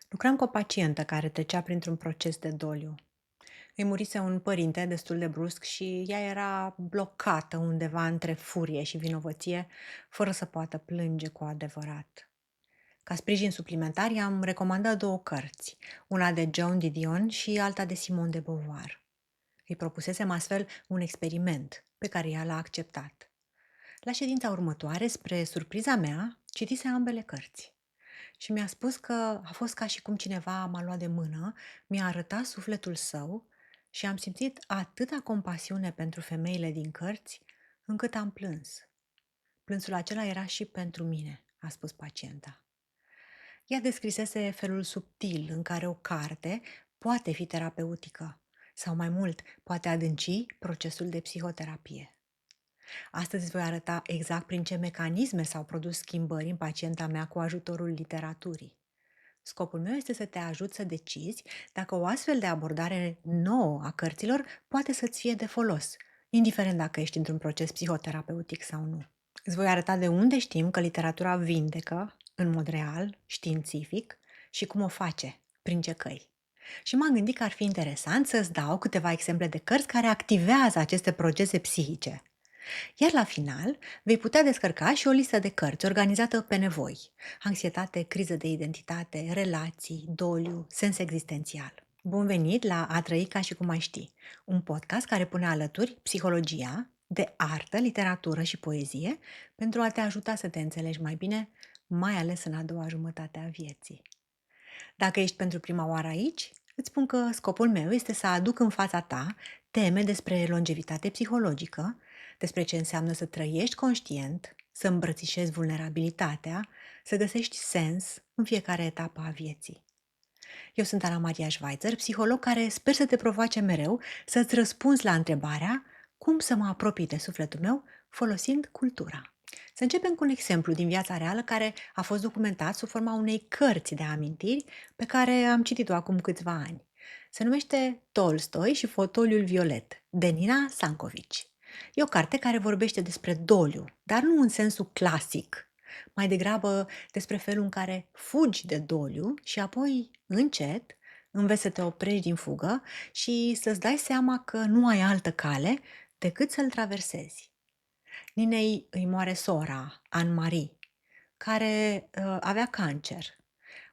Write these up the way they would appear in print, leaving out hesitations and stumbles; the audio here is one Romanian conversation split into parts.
Lucram cu o pacientă care trecea printr-un proces de doliu. Îi murise un părinte destul de brusc și ea era blocată undeva între furie și vinovăție, fără să poată plânge cu adevărat. Ca sprijin suplimentar i-am recomandat două cărți, una de Joan Didion și alta de Simone de Beauvoir. Îi propusesem astfel un experiment pe care ea l-a acceptat. La ședința următoare, spre surpriza mea, citise ambele cărți. Și mi-a spus că a fost ca și cum cineva m-a luat de mână, mi-a arătat sufletul său și am simțit atâta compasiune pentru femeile din cărți, încât am plâns. Plânsul acela era și pentru mine, a spus pacienta. Ea descrisese felul subtil în care o carte poate fi terapeutică sau mai mult, poate adânci procesul de psihoterapie. Astăzi îți voi arăta exact prin ce mecanisme s-au produs schimbări în pacienta mea cu ajutorul literaturii. Scopul meu este să te ajut să decizi dacă o astfel de abordare nouă a cărților poate să-ți fie de folos, indiferent dacă ești într-un proces psihoterapeutic sau nu. Îți voi arăta de unde știm că literatura vindecă, în mod real, științific, și cum o face, prin ce căi. Și m-am gândit că ar fi interesant să-ți dau câteva exemple de cărți care activează aceste procese psihice. Iar la final, vei putea descărca și o listă de cărți organizată pe nevoi: anxietate, criză de identitate, relații, doliu, sens existențial. Bun venit la A trăi ca și cum ai ști, un podcast care pune alături psihologia de artă, literatură și poezie pentru a te ajuta să te înțelegi mai bine, mai ales în a doua jumătate a vieții. Dacă ești pentru prima oară aici, îți spun că scopul meu este să aduc în fața ta teme despre longevitate psihologică, despre ce înseamnă să trăiești conștient, să îmbrățișezi vulnerabilitatea, să găsești sens în fiecare etapă a vieții. Eu sunt Ana Maria Schweitzer, psiholog care sper să te provoace mereu să-ți răspunzi la întrebarea cum să mă apropii de sufletul meu folosind cultura. Să începem cu un exemplu din viața reală care a fost documentat sub forma unei cărți de amintiri pe care am citit-o acum câțiva ani. Se numește Tolstoi și fotoliul violet, de Nina Sankovici. E o carte care vorbește despre doliu, dar nu în sensul clasic, mai degrabă despre felul în care fugi de doliu și apoi, încet, înveți să te oprești din fugă și să-ți dai seama că nu ai altă cale decât să-l traversezi. Ninei îi moare sora, Anne-Marie, care avea cancer.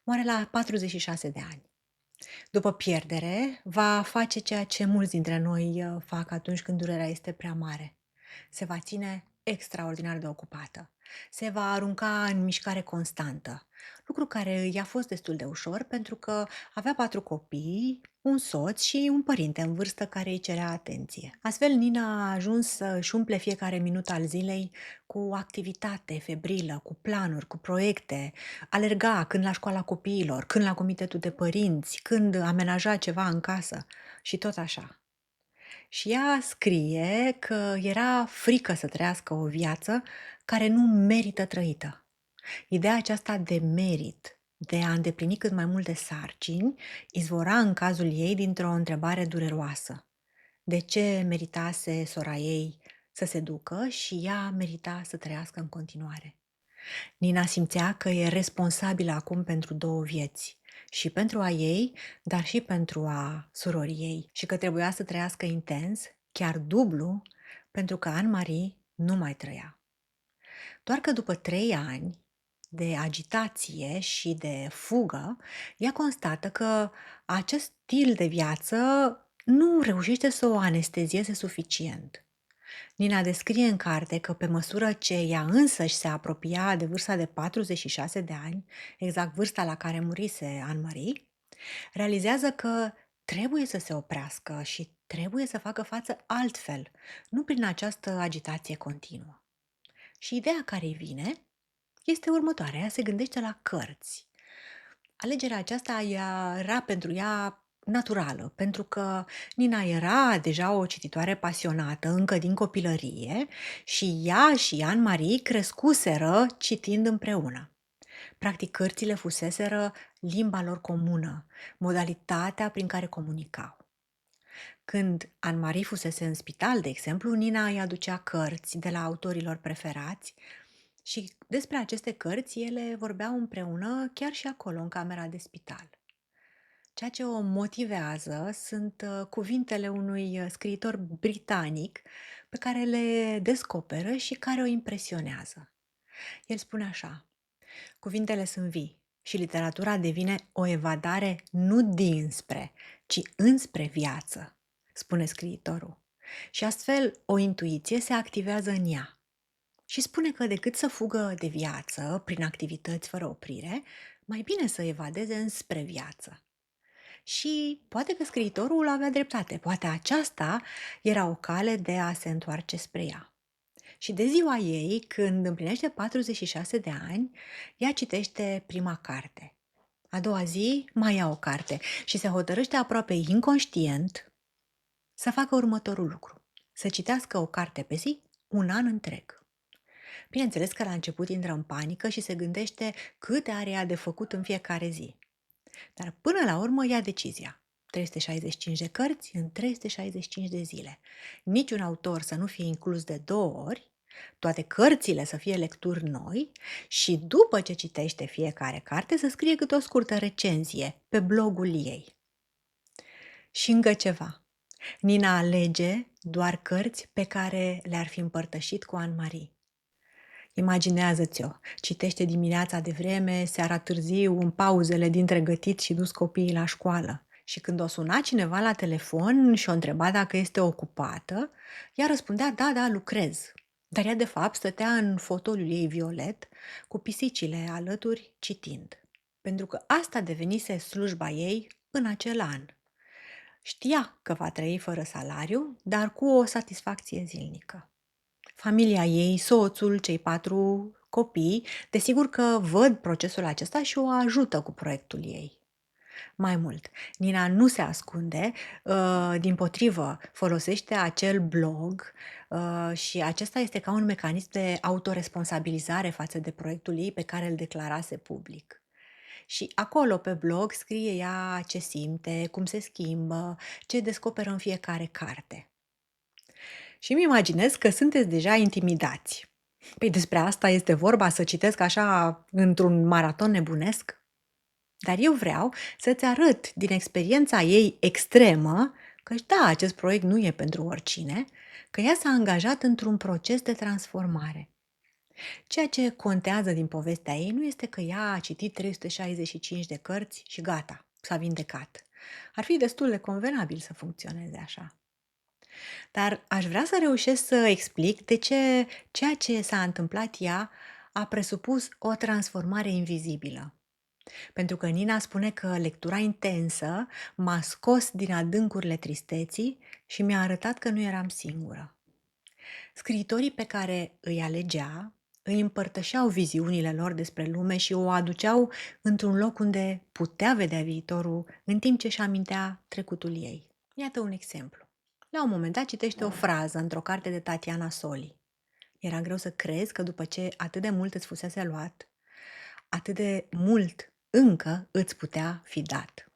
Moare la 46 de ani. După pierdere, va face ceea ce mulți dintre noi fac atunci când durerea este prea mare. Se va ține extraordinar de ocupată. Se va arunca în mișcare constantă, lucru care i-a fost destul de ușor pentru că avea 4 copii, un soț și un părinte în vârstă care îi cerea atenție. Astfel, Nina a ajuns să își umple fiecare minut al zilei cu activitate febrilă, cu planuri, cu proiecte. Alerga când la școala copiilor, când la comitetul de părinți, când amenaja ceva în casă și tot așa. Și ea scrie că era frică să trăiască o viață care nu merită trăită. Ideea aceasta de merit, de a îndeplini cât mai multe sarcini, izvora în cazul ei dintr-o întrebare dureroasă. De ce meritase sora ei să se ducă și ea merita să trăiască în continuare? Nina simțea că e responsabilă acum pentru două vieți, și pentru a ei, dar și pentru a surorii ei, și că trebuia să trăiască intens, chiar dublu, pentru că Anne-Marie nu mai trăia. Doar că după 3 ani de agitație și de fugă, ea constată că acest stil de viață nu reușește să o anestezieze suficient. Nina descrie în carte că pe măsură ce ea însăși se apropia de vârsta de 46 de ani, exact vârsta la care murise Anne-Marie, realizează că trebuie să se oprească și trebuie să facă față altfel, nu prin această agitație continuă. Și ideea care îi vine este următoarea: ea se gândește la cărți. Alegerea aceasta era pentru ea naturală, pentru că Nina era deja o cititoare pasionată încă din copilărie și ea și Anne-Marie crescuseră citind împreună. Practic, cărțile fuseseră limba lor comună, modalitatea prin care comunicau. Când Anne-Marie fusese în spital, de exemplu, Nina îi aducea cărți de la autorilor preferați și despre aceste cărți ele vorbeau împreună chiar și acolo, în camera de spital. Ceea ce o motivează sunt cuvintele unui scriitor britanic pe care le descoperă și care o impresionează. El spune așa: cuvintele sunt vii și literatura devine o evadare nu dinspre, ci înspre viață, spune scriitorul. Și astfel o intuiție se activează în ea. Și spune că decât să fugă de viață prin activități fără oprire, mai bine să evadeze înspre viață. Și poate că scriitorul avea dreptate, poate aceasta era o cale de a se întoarce spre ea. Și de ziua ei, când împlinește 46 de ani, ea citește prima carte. A doua zi mai ia o carte și se hotărăște aproape inconștient să facă următorul lucru: să citească o carte pe zi un an întreg. Bineînțeles că la început intră în panică și se gândește câte are ea de făcut în fiecare zi. Dar până la urmă ia decizia: 365 de cărți în 365 de zile. Niciun autor să nu fie inclus de 2 ori, toate cărțile să fie lecturi noi și după ce citește fiecare carte să scrie câte o scurtă recenzie pe blogul ei. Și încă ceva. Nina alege doar cărți pe care le-ar fi împărtășit cu Anne-Marie. Imaginează-ți-o, citește dimineața de vreme, seara târziu, în pauzele dintre gătit și dus copiii la școală. Și când o suna cineva la telefon și o întreba dacă este ocupată, ea răspundea: da, da, lucrez. Dar ea de fapt stătea în fotoliul ei violet, cu pisicile alături, citind. Pentru că asta devenise slujba ei în acel an. Știa că va trăi fără salariu, dar cu o satisfacție zilnică. Familia ei, soțul, cei 4 copii, desigur că văd procesul acesta și o ajută cu proiectul ei. Mai mult, Nina nu se ascunde, dimpotrivă, folosește acel blog și acesta este ca un mecanism de autoresponsabilizare față de proiectul ei pe care îl declarase public. Și acolo pe blog scrie ea ce simte, cum se schimbă, ce descoperă în fiecare carte. Și îmi imaginez că sunteți deja intimidați. Păi despre asta este vorba, să citesc așa într-un maraton nebunesc? Dar eu vreau să-ți arăt din experiența ei extremă că, da, acest proiect nu e pentru oricine, că ea s-a angajat într-un proces de transformare. Ceea ce contează din povestea ei nu este că ea a citit 365 de cărți și gata, s-a vindecat. Ar fi destul de convenabil să funcționeze așa. Dar aș vrea să reușesc să explic de ce ceea ce s-a întâmplat ea a presupus o transformare invizibilă. Pentru că Nina spune că lectura intensă m-a scos din adâncurile tristeții și mi-a arătat că nu eram singură. Scriitorii pe care îi alegea îi împărtășeau viziunile lor despre lume și o aduceau într-un loc unde putea vedea viitorul în timp ce își amintea trecutul ei. Iată un exemplu. La un moment dat citește o frază într-o carte de Tatiana Soli. Era greu să crezi că după ce atât de mult îți fusese luat, atât de mult încă îți putea fi dat.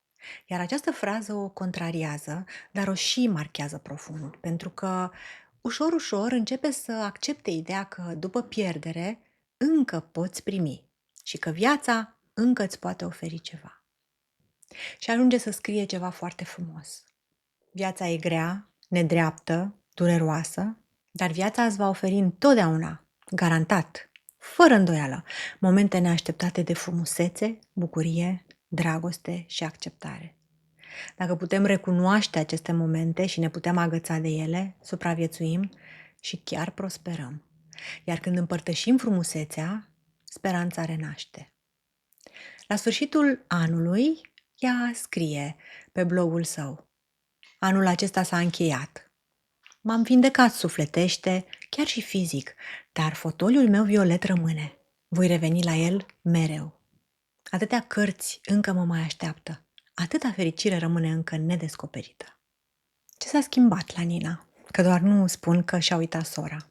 Iar această frază o contrariază, dar o și marchează profund, pentru că ușor, ușor începe să accepte ideea că după pierdere încă poți primi și că viața încă îți poate oferi ceva. Și ajunge să scrie ceva foarte frumos. Viața e grea, nedreaptă, dureroasă, dar viața îți va oferi întotdeauna, garantat, fără îndoială, momente neașteptate de frumusețe, bucurie, dragoste și acceptare. Dacă putem recunoaște aceste momente și ne putem agăța de ele, supraviețuim și chiar prosperăm. Iar când împărtășim frumusețea, speranța renaște. La sfârșitul anului, ea scrie pe blogul său: anul acesta s-a încheiat. M-am vindecat sufletește, chiar și fizic, dar fotoliul meu violet rămâne. Voi reveni la el mereu. Atâtea cărți încă mă mai așteaptă. Atâta fericire rămâne încă nedescoperită. Ce s-a schimbat la Nina? Că doar nu spun că și-a uitat sora.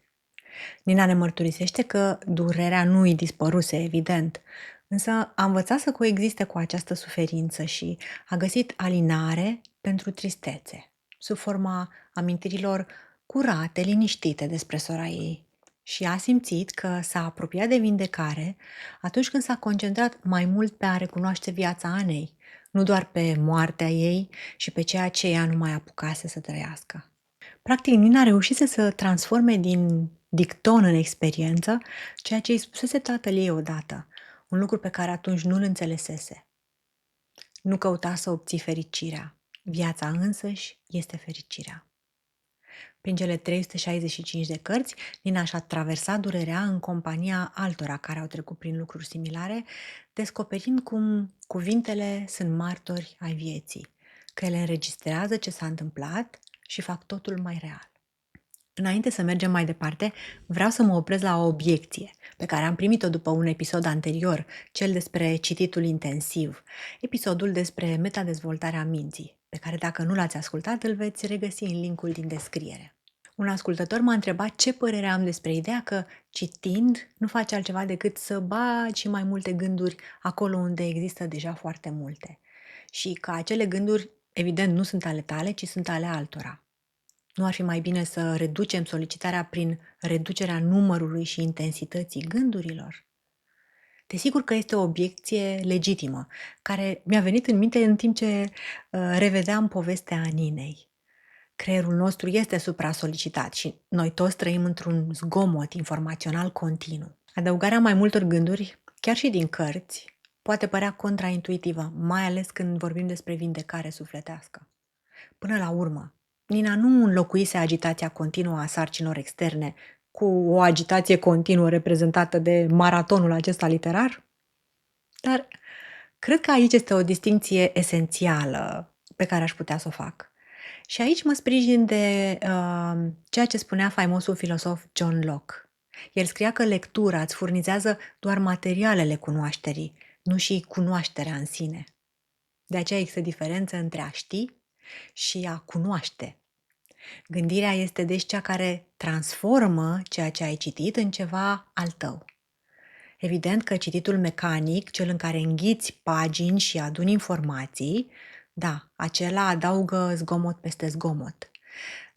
Nina ne mărturisește că durerea nu îi dispăruse, evident, însă a învățat să coexiste cu această suferință și a găsit alinare pentru tristețe, sub forma amintirilor curate, liniștite despre sora ei. Și a simțit că s-a apropiat de vindecare atunci când s-a concentrat mai mult pe a recunoaște viața Anei, nu doar pe moartea ei și pe ceea ce ea nu mai apucase să trăiască. Practic, Nina reușise să transforme din dicton în experiență ceea ce îi spusese tatăl ei odată, un lucru pe care atunci nu-l înțelesese. Nu căuta să obții fericirea. Viața însăși este fericirea. Prin cele 365 de cărți, Nina și-a traversat durerea în compania altora care au trecut prin lucruri similare, descoperind cum cuvintele sunt martori ai vieții, că ele înregistrează ce s-a întâmplat și fac totul mai real. Înainte să mergem mai departe, vreau să mă opresc la o obiecție pe care am primit-o după un episod anterior, cel despre cititul intensiv, episodul despre metadezvoltarea minții, pe care dacă nu l-ați ascultat, îl veți regăsi în linkul din descriere. Un ascultător m-a întrebat ce părere am despre ideea că citind nu face altceva decât să bagi și mai multe gânduri acolo unde există deja foarte multe. Și că acele gânduri, evident, nu sunt ale tale, ci sunt ale altora. Nu ar fi mai bine să reducem solicitarea prin reducerea numărului și intensității gândurilor? Desigur că este o obiecție legitimă, care mi-a venit în minte în timp ce revedeam povestea Ninei. Creierul nostru este supra-solicitat și noi toți trăim într-un zgomot informațional continuu. Adăugarea mai multor gânduri, chiar și din cărți, poate părea contraintuitivă, mai ales când vorbim despre vindecare sufletească. Până la urmă, Nina nu înlocuise agitația continuă a sarcinilor externe cu o agitație continuă reprezentată de maratonul acesta literar, dar cred că aici este o distinție esențială pe care aș putea să o fac. Și aici mă sprijin de ceea ce spunea faimosul filosof John Locke. El scria că lectura îți furnizează doar materialele cunoașterii, nu și cunoașterea în sine. De aceea există diferență între a ști și a cunoaște. Gândirea este deci cea care transformă ceea ce ai citit în ceva al tău. Evident că cititul mecanic, cel în care înghiți pagini și aduni informații, da, acela adaugă zgomot peste zgomot.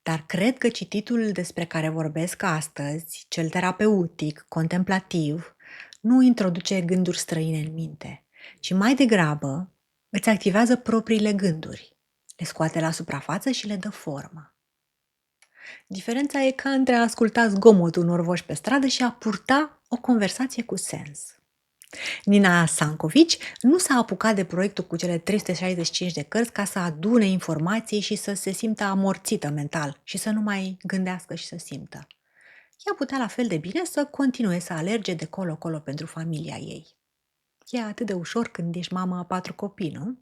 Dar cred că cititul despre care vorbesc astăzi, cel terapeutic, contemplativ, nu introduce gânduri străine în minte, ci mai degrabă îți activează propriile gânduri, le scoate la suprafață și le dă formă. Diferența e ca între a asculta zgomotul unor voci pe stradă și a purta o conversație cu sens. Nina Sankovici nu s-a apucat de proiectul cu cele 365 de cărți ca să adune informații și să se simtă amorțită mental și să nu mai gândească și să simtă. Ea putea la fel de bine să continue să alerge de colo-colo pentru familia ei. E atât de ușor când ești mamă a 4 copii, nu?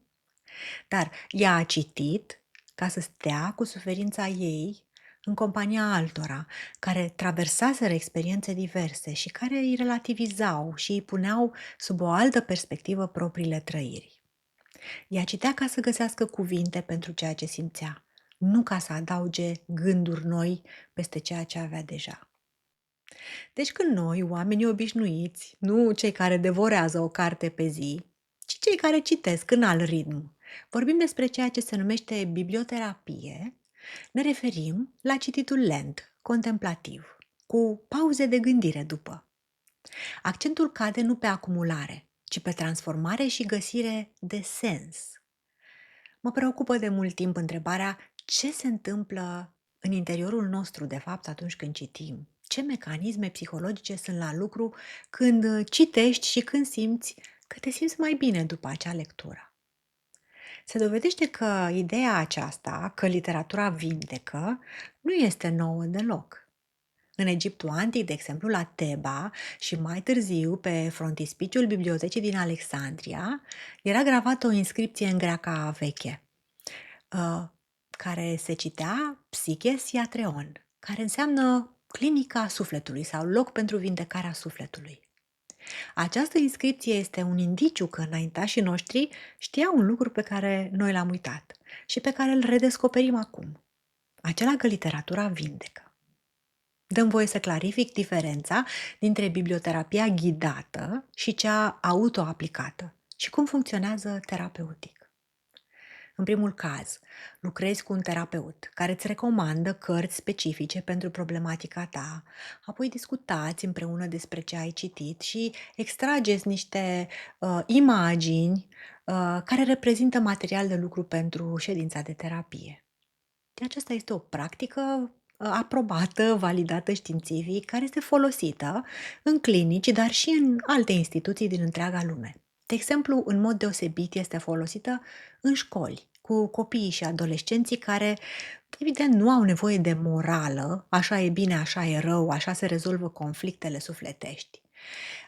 Dar ea a citit ca să stea cu suferința ei în compania altora, care traversaseră experiențe diverse și care îi relativizau și îi puneau sub o altă perspectivă propriile trăiri. Ea citea ca să găsească cuvinte pentru ceea ce simțea, nu ca să adauge gânduri noi peste ceea ce avea deja. Deci când noi, oamenii obișnuiți, nu cei care devorează o carte pe zi, ci cei care citesc în alt ritm, vorbim despre ceea ce se numește biblioterapie, ne referim la cititul lent, contemplativ, cu pauze de gândire după. Accentul cade nu pe acumulare, ci pe transformare și găsire de sens. Mă preocupă de mult timp întrebarea ce se întâmplă în interiorul nostru, de fapt, atunci când citim. Ce mecanisme psihologice sunt la lucru când citești și când simți că te simți mai bine după acea lectură. Se dovedește că ideea aceasta, că literatura vindecă, nu este nouă deloc. În Egiptul antic, de exemplu, la Teba și mai târziu pe frontispiciul bibliotecii din Alexandria, era gravată o inscripție în greaca veche, care se citea Psyche Iatreon, care înseamnă clinica sufletului sau loc pentru vindecarea sufletului. Această inscripție este un indiciu că înaintașii noștri știau un lucru pe care noi l-am uitat și pe care îl redescoperim acum, acela că literatura vindecă. Dăm voie să clarific diferența dintre biblioterapia ghidată și cea autoaplicată și cum funcționează terapeutic. În primul caz, lucrezi cu un terapeut care îți recomandă cărți specifice pentru problematica ta, apoi discutați împreună despre ce ai citit și extrageți niște imagini care reprezintă material de lucru pentru ședința de terapie. Aceasta este o practică aprobată, validată științific, care este folosită în clinici, dar și în alte instituții din întreaga lume. De exemplu, în mod deosebit este folosită în școli, cu copiii și adolescenții care, evident, nu au nevoie de morală, așa e bine, așa e rău, așa se rezolvă conflictele sufletești,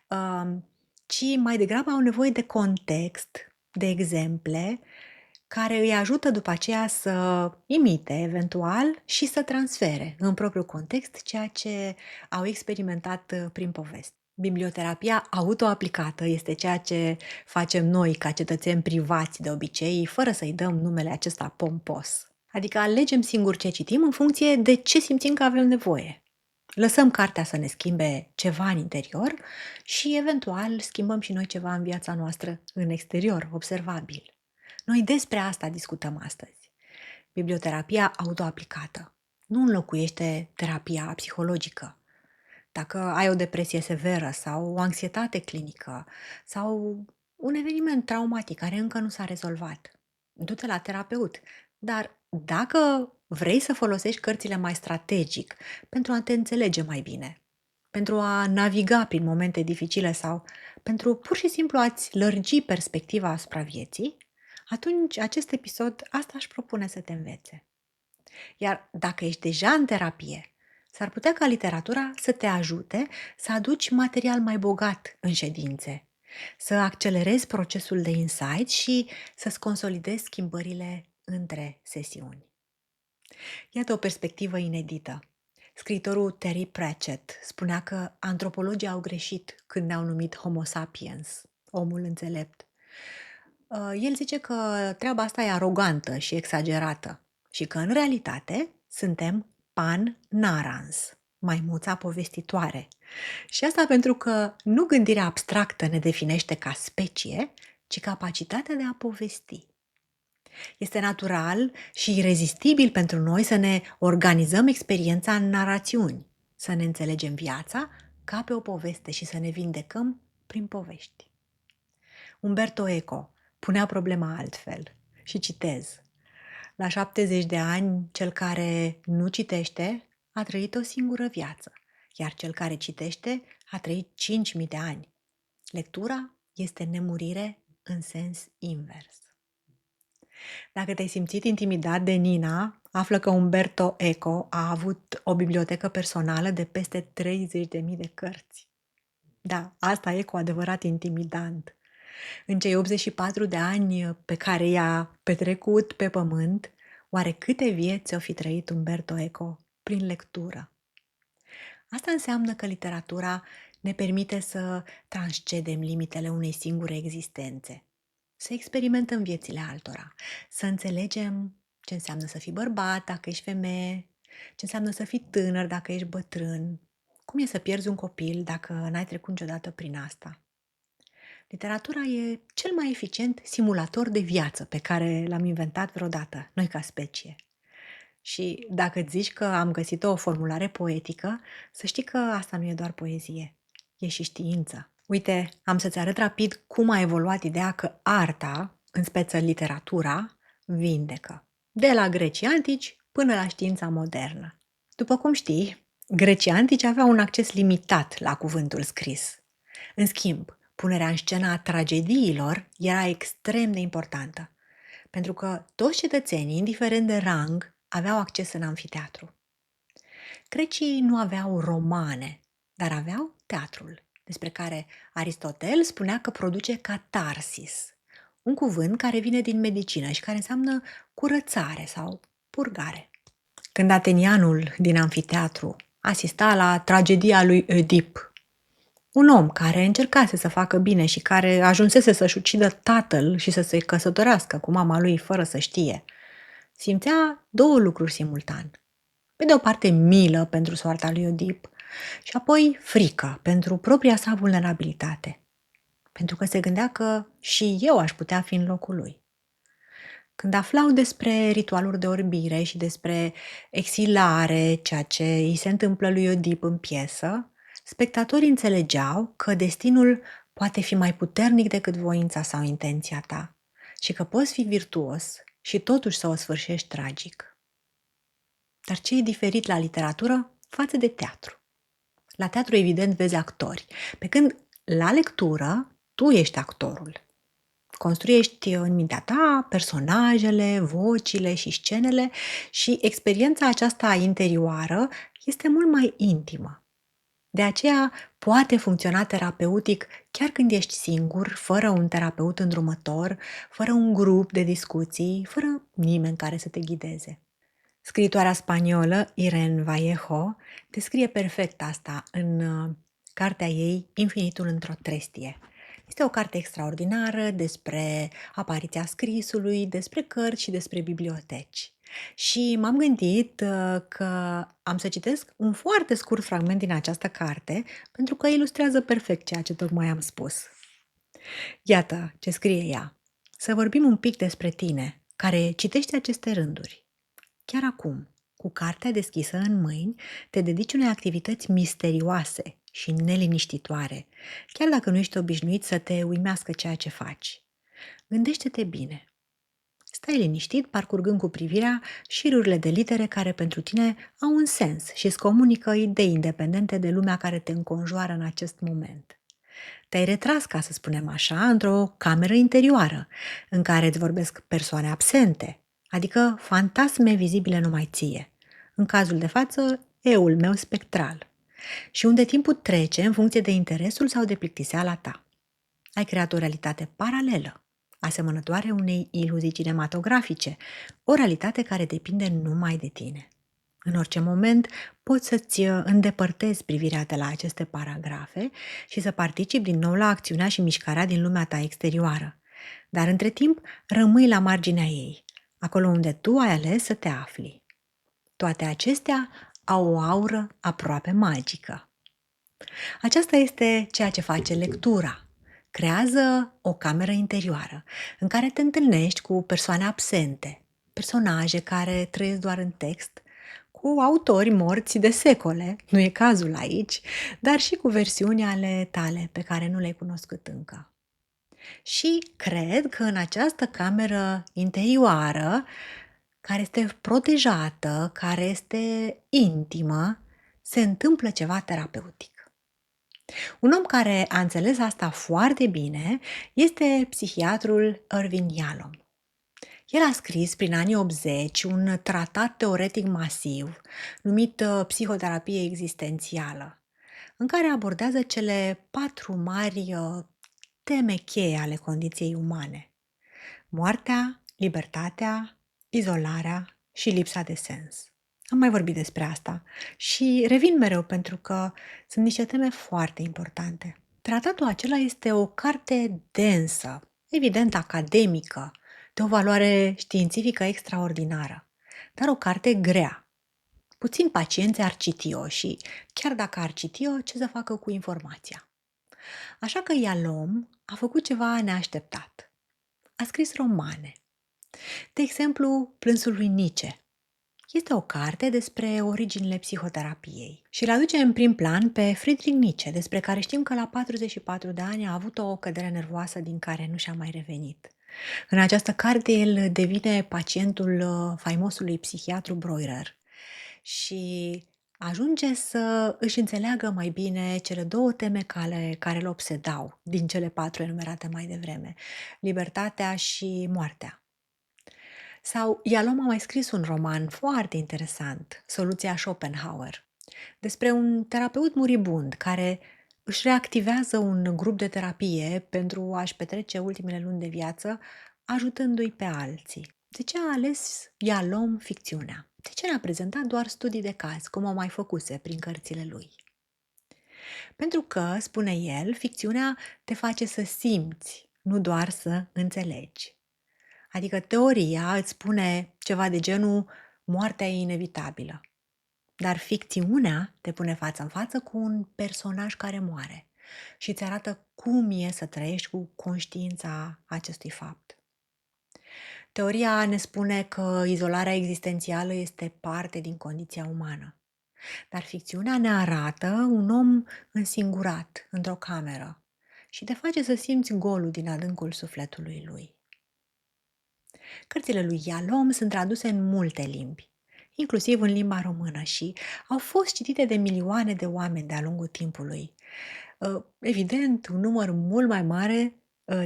um, ci mai degrabă au nevoie de context, de exemple care îi ajută după aceea să imite eventual și să transfere în propriul context ceea ce au experimentat prin povesti. Biblioterapia autoaplicată este ceea ce facem noi ca cetățeni privați de obicei, fără să-i dăm numele acesta pompos. Adică alegem singur ce citim în funcție de ce simțim că avem nevoie. Lăsăm cartea să ne schimbe ceva în interior și eventual schimbăm și noi ceva în viața noastră în exterior, observabil. Noi despre asta discutăm astăzi. Biblioterapia autoaplicată nu înlocuiește terapia psihologică. Dacă ai o depresie severă sau o anxietate clinică sau un eveniment traumatic care încă nu s-a rezolvat, du-te la terapeut. Dar dacă vrei să folosești cărțile mai strategic pentru a te înțelege mai bine, pentru a naviga prin momente dificile sau pentru pur și simplu a-ți lărgi perspectiva asupra vieții, atunci acest episod asta își propune să te învețe. Iar dacă ești deja în terapie, s-ar putea ca literatura să te ajute să aduci material mai bogat în ședințe, să accelerezi procesul de insight și să-ți consolidezi schimbările între sesiuni. Iată o perspectivă inedită. Scriitorul Terry Pratchett spunea că antropologii au greșit când ne-au numit Homo sapiens, omul înțelept. El zice că treaba asta e arogantă și exagerată și că în realitate suntem pan-narans, maimuța povestitoare. Și asta pentru că nu gândirea abstractă ne definește ca specie, ci capacitatea de a povesti. Este natural și irezistibil pentru noi să ne organizăm experiența în narațiuni, să ne înțelegem viața ca pe o poveste și să ne vindecăm prin povești. Umberto Eco punea problema altfel și citez: la 70 de ani, cel care nu citește a trăit o singură viață, iar cel care citește a trăit 5.000 de ani. Lectura este nemurire în sens invers. Dacă te-ai simțit intimidat de Nina, află că Umberto Eco a avut o bibliotecă personală de peste 30.000 de cărți. Da, asta e cu adevărat intimidant. În cei 84 de ani pe care i-a petrecut pe pământ, oare câte vieți o fi trăit Umberto Eco prin lectură? Asta înseamnă că literatura ne permite să transcedem limitele unei singure existențe, să experimentăm viețile altora, să înțelegem ce înseamnă să fii bărbat dacă ești femeie, ce înseamnă să fii tânăr dacă ești bătrân, cum e să pierzi un copil dacă n-ai trecut niciodată prin asta. Literatura e cel mai eficient simulator de viață pe care l-am inventat vreodată, noi ca specie. Și dacă îți zici că am găsit o formulare poetică, să știi că asta nu e doar poezie, e și știință. Uite, am să-ți arăt rapid cum a evoluat ideea că arta, în speță literatura, vindecă. De la grecii antici până la știința modernă. După cum știi, grecii antici aveau un acces limitat la cuvântul scris. În schimb, punerea în scenă a tragediilor era extrem de importantă, pentru că toți cetățenii, indiferent de rang, aveau acces în amfiteatru. Grecii nu aveau romane, dar aveau teatrul, despre care Aristotel spunea că produce catarsis, un cuvânt care vine din medicină și care înseamnă curățare sau purgare. Când atenianul din amfiteatru asista la tragedia lui Oedip, un om care încercase să facă bine și care ajunsese să-și ucidă tatăl și să se căsătorească cu mama lui fără să știe, simțea două lucruri simultan. Pe de o parte milă pentru soarta lui Oedip și apoi frică pentru propria sa vulnerabilitate, pentru că se gândea că și eu aș putea fi în locul lui. Când aflau despre ritualuri de orbire și despre exilare, ceea ce îi se întâmplă lui Oedip în piesă, spectatorii înțelegeau că destinul poate fi mai puternic decât voința sau intenția ta și că poți fi virtuos și totuși să o sfârșești tragic. Dar ce e diferit la literatură față de teatru? La teatru, evident, vezi actori, pe când la lectură tu ești actorul. Construiești în mintea ta personajele, vocile și scenele și experiența aceasta interioară este mult mai intimă. De aceea poate funcționa terapeutic chiar când ești singur, fără un terapeut îndrumător, fără un grup de discuții, fără nimeni care să te ghideze. Scriitoarea spaniolă Irene Vallejo descrie perfect asta în cartea ei Infinitul într-o trestie. Este o carte extraordinară despre apariția scrisului, despre cărți și despre biblioteci. Și m-am gândit că am să citesc un foarte scurt fragment din această carte, pentru că ilustrează perfect ceea ce tocmai am spus. Iată ce scrie ea. Să vorbim un pic despre tine, care citești aceste rânduri. Chiar acum, cu cartea deschisă în mâini, te dedici unei activități misterioase și neliniștitoare, chiar dacă nu ești obișnuit să te uimească ceea ce faci. Gândește-te bine. Stai liniștit, parcurgând cu privirea șirurile de litere care pentru tine au un sens și îți comunică idei independente de lumea care te înconjoară în acest moment. Te-ai retras, ca să spunem așa, într-o cameră interioară, în care îți vorbesc persoane absente, adică fantasme vizibile numai ție. În cazul de față, eul meu spectral. Și unde timpul trece în funcție de interesul sau de plictiseala ta. Ai creat o realitate paralelă, asemănătoare unei iluzii cinematografice, o realitate care depinde numai de tine. În orice moment poți să-ți îndepărtezi privirea de la aceste paragrafe și să participi din nou la acțiunea și mișcarea din lumea ta exterioară. Dar între timp rămâi la marginea ei, acolo unde tu ai ales să te afli. Toate acestea au o aură aproape magică. Aceasta este ceea ce face lectura. Creează o cameră interioară în care te întâlnești cu persoane absente, personaje care trăiesc doar în text, cu autori morți de secole, nu e cazul aici, dar și cu versiuni ale tale pe care nu le-ai cunoscut încă. Și cred că în această cameră interioară, care este protejată, care este intimă, se întâmplă ceva terapeutic. Un om care a înțeles asta foarte bine este psihiatrul Irvin Yalom. El a scris prin anii 80 un tratat teoretic masiv numit Psihoterapie existențială, în care abordează cele 4 mari teme cheie ale condiției umane: moartea, libertatea, izolarea și lipsa de sens. Am mai vorbit despre asta și revin mereu pentru că sunt niște teme foarte importante. Tratatul acela este o carte densă, evident academică, de o valoare științifică extraordinară, dar o carte grea. Puțin pacienți ar citi-o și, chiar dacă ar citi-o, ce să facă cu informația? Așa că Yalom a făcut ceva neașteptat. A scris romane. De exemplu, Plânsul lui Nietzsche. Este o carte despre originile psihoterapiei și îl aduce în prim plan pe Friedrich Nietzsche, despre care știm că la 44 de ani a avut o cădere nervoasă din care nu și-a mai revenit. În această carte el devine pacientul faimosului psihiatru Breuer și ajunge să își înțeleagă mai bine cele 2 teme care îl obsedau din cele 4 enumerate mai devreme: libertatea și moartea. Sau Yalom a mai scris un roman foarte interesant, Soluția Schopenhauer, despre un terapeut muribund care își reactivează un grup de terapie pentru a-și petrece ultimele luni de viață ajutându-i pe alții. De ce a ales Yalom ficțiunea? De ce ne-a prezentat doar studii de caz, cum au mai făcuse prin cărțile lui? Pentru că, spune el, ficțiunea te face să simți, nu doar să înțelegi. Adică teoria îți spune ceva de genul moartea e inevitabilă, dar ficțiunea te pune față în față cu un personaj care moare și îți arată cum e să trăiești cu conștiința acestui fapt. Teoria ne spune că izolarea existențială este parte din condiția umană, dar ficțiunea ne arată un om însingurat într-o cameră și te face să simți golul din adâncul sufletului lui. Cărțile lui Yalom sunt traduse în multe limbi, inclusiv în limba română, și au fost citite de milioane de oameni de-a lungul timpului. Evident, un număr mult mai mare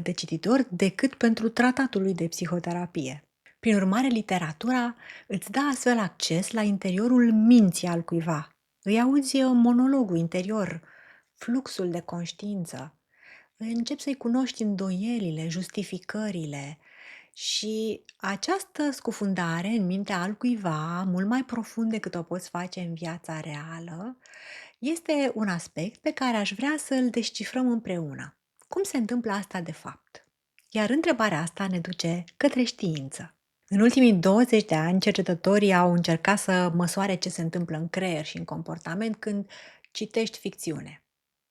de cititori decât pentru tratatul lui de psihoterapie. Prin urmare, literatura îți dă astfel acces la interiorul minții al cuiva. Îi auzi monologul interior, fluxul de conștiință. Începi să-i cunoști îndoielile, justificările, și această scufundare în mintea altcuiva, mult mai profund decât o poți face în viața reală, este un aspect pe care aș vrea să-l descifrăm împreună. Cum se întâmplă asta de fapt? Iar întrebarea asta ne duce către știință. În ultimii 20 de ani, cercetătorii au încercat să măsoare ce se întâmplă în creier și în comportament când citești ficțiune.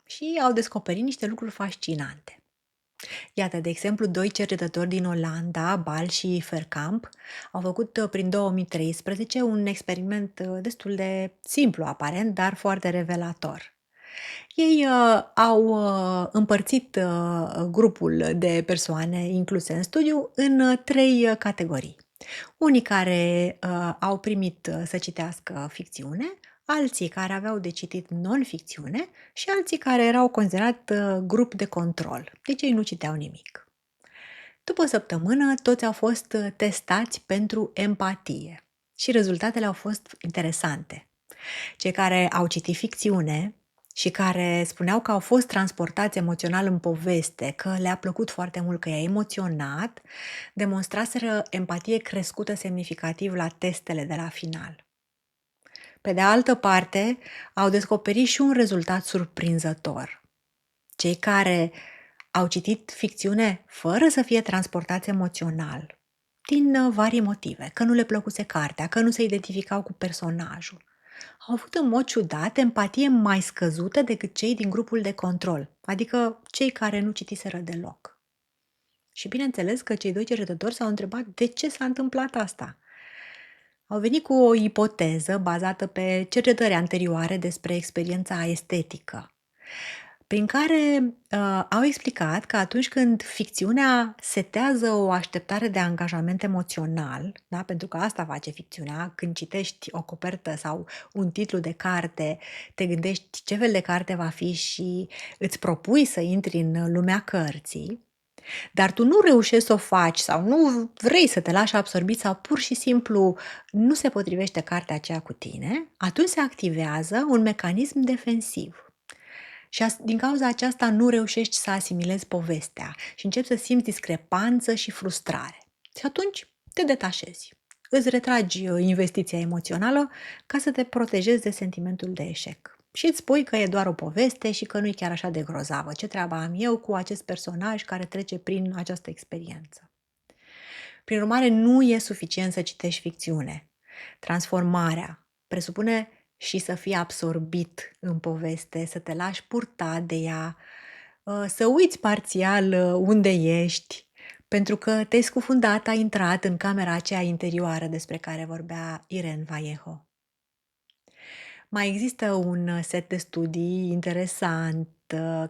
Și au descoperit niște lucruri fascinante. Iată, de exemplu, doi cercetători din Olanda, Bal și Verkamp, au făcut prin 2013 un experiment destul de simplu aparent, dar foarte revelator. Ei au împărțit grupul de persoane incluse în studiu în trei categorii. Unii care au primit să citească ficțiune, alții care aveau de citit non-ficțiune și alții care erau considerat grup de control. Deci ei nu citeau nimic. După o săptămână, toți au fost testați pentru empatie și rezultatele au fost interesante. Cei care au citit ficțiune și care spuneau că au fost transportați emoțional în poveste, că le-a plăcut foarte mult, că i-a emoționat, demonstraseră empatie crescută semnificativ la testele de la final. Pe de altă parte, au descoperit și un rezultat surprinzător. Cei care au citit ficțiune fără să fie transportați emoțional, din vari motive, că nu le plăcuse cartea, că nu se identificau cu personajul, au avut în mod ciudat empatie mai scăzută decât cei din grupul de control, adică cei care nu citiseră deloc. Și bineînțeles că cei doi cercetători s-au întrebat de ce s-a întâmplat asta. Au venit cu o ipoteză bazată pe cercetări anterioare despre experiența estetică, prin care au explicat că atunci când ficțiunea setează o așteptare de angajament emoțional, da, pentru că asta face ficțiunea, când citești o copertă sau un titlu de carte, te gândești ce fel de carte va fi și îți propui să intri în lumea cărții, dar tu nu reușești să o faci sau nu vrei să te lași absorbit sau pur și simplu nu se potrivește cartea aceea cu tine, atunci se activează un mecanism defensiv. Și din cauza aceasta nu reușești să asimilezi povestea și începi să simți discrepanță și frustrare. Și atunci te detașezi. Îți retragi investiția emoțională ca să te protejezi de sentimentul de eșec. Și îți spui că e doar o poveste și că nu e chiar așa de grozavă. Ce treabă am eu cu acest personaj care trece prin această experiență? Prin urmare, nu e suficient să citești ficțiune. Transformarea presupune și să fii absorbit în poveste, să te lași purta de ea, să uiți parțial unde ești, pentru că te-ai scufundat, ai intrat în camera aceea interioară despre care vorbea Irene Vallejo. Mai există un set de studii interesant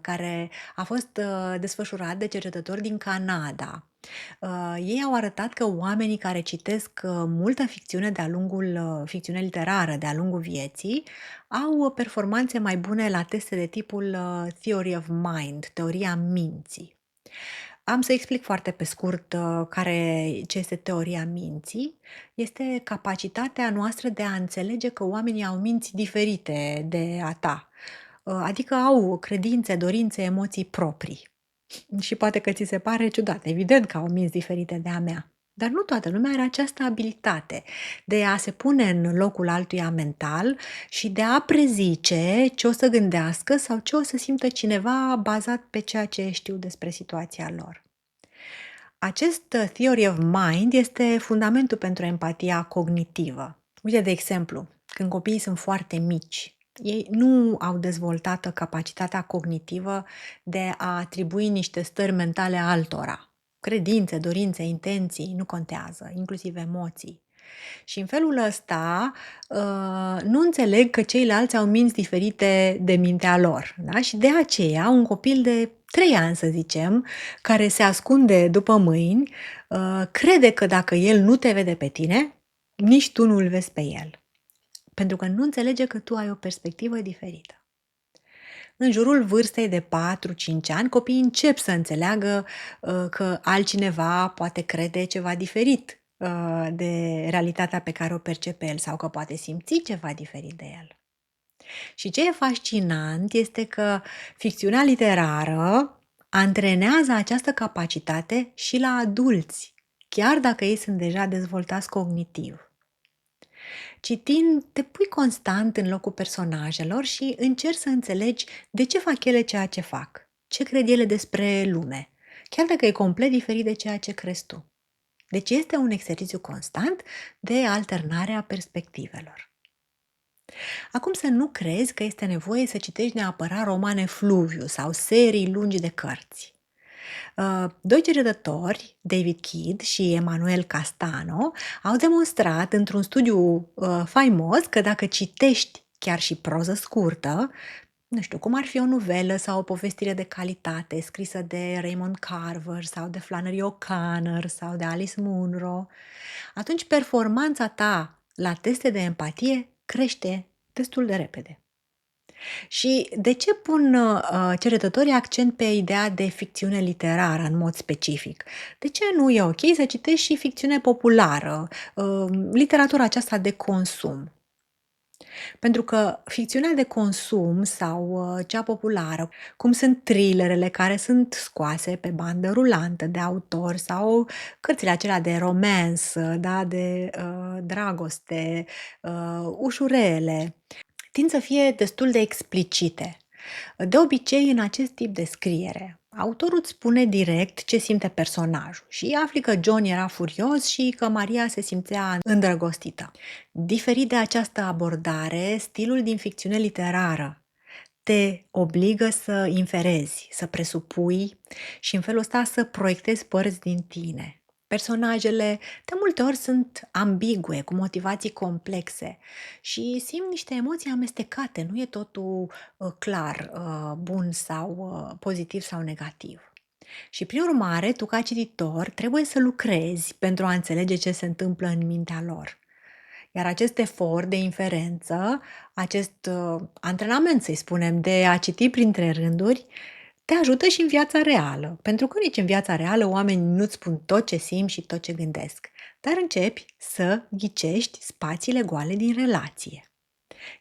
care a fost desfășurat de cercetători din Canada. Ei au arătat că oamenii care citesc multă ficțiune ficțiune literară de-a lungul vieții au performanțe mai bune la teste de tipul Theory of Mind, teoria minții. Am să explic foarte pe scurt ce este teoria minții. Este capacitatea noastră de a înțelege că oamenii au minți diferite de a ta, adică au credințe, dorințe, emoții proprii. Și poate că ți se pare ciudat, evident că au minți diferite de a mea. Dar nu toată lumea are această abilitate de a se pune în locul altuia mental și de a prezice ce o să gândească sau ce o să simtă cineva bazat pe ceea ce știu despre situația lor. Acest theory of mind este fundamentul pentru empatia cognitivă. Uite, de exemplu, când copiii sunt foarte mici, ei nu au dezvoltată capacitatea cognitivă de a atribui niște stări mentale altora. Credințe, dorințe, intenții, nu contează, inclusiv emoții. Și în felul ăsta, nu înțeleg că ceilalți au minți diferite de mintea lor, da? Și de aceea un copil de 3 ani, să zicem, care se ascunde după mâini, crede că dacă el nu te vede pe tine, nici tu nu îl vezi pe el, pentru că nu înțelege că tu ai o perspectivă diferită. În jurul vârstei de 4-5 ani, copiii încep să înțeleagă, că altcineva poate crede ceva diferit, de realitatea pe care o percepe el sau că poate simți ceva diferit de el. Și ce e fascinant este că ficțiunea literară antrenează această capacitate și la adulți, chiar dacă ei sunt deja dezvoltați cognitiv. Citind, te pui constant în locul personajelor și încerci să înțelegi de ce fac ele ceea ce fac, ce cred ele despre lume, chiar dacă e complet diferit de ceea ce crezi tu. Deci este un exercițiu constant de alternare a perspectivelor. Acum să nu crezi că este nevoie să citești neapărat romane fluviu sau serii lungi de cărți. Doi cercetători, David Kidd și Emanuel Castano, au demonstrat într-un studiu faimos că dacă citești chiar și proză scurtă, nu știu, cum ar fi o novelă sau o povestire de calitate scrisă de Raymond Carver sau de Flannery O'Connor sau de Alice Munro, atunci performanța ta la teste de empatie crește destul de repede. Și de ce pun cercetătorii accent pe ideea de ficțiune literară în mod specific? De ce nu e ok să citești și ficțiune populară, literatura aceasta de consum? Pentru că ficțiunea de consum sau cea populară, cum sunt thrillerele care sunt scoase pe bandă rulantă de autor sau cărțile acelea de romance, da, de dragoste, ușurele, tind să fie destul de explicite. De obicei, în acest tip de scriere, autorul îți spune direct ce simte personajul și afli că John era furios și că Maria se simțea îndrăgostită. Diferit de această abordare, stilul din ficțiune literară te obligă să inferezi, să presupui și în felul ăsta să proiectezi părți din tine. Personajele de multe ori sunt ambigue, cu motivații complexe și simt niște emoții amestecate, nu e totul clar, bun sau pozitiv sau negativ. Și prin urmare, tu ca cititor trebuie să lucrezi pentru a înțelege ce se întâmplă în mintea lor. Iar acest efort de inferență, acest antrenament, să-i spunem, de a citi printre rânduri, te ajută și în viața reală. Pentru că nici în viața reală oamenii nu-ți spun tot ce simt și tot ce gândesc, dar începi să ghicești spațiile goale din relație.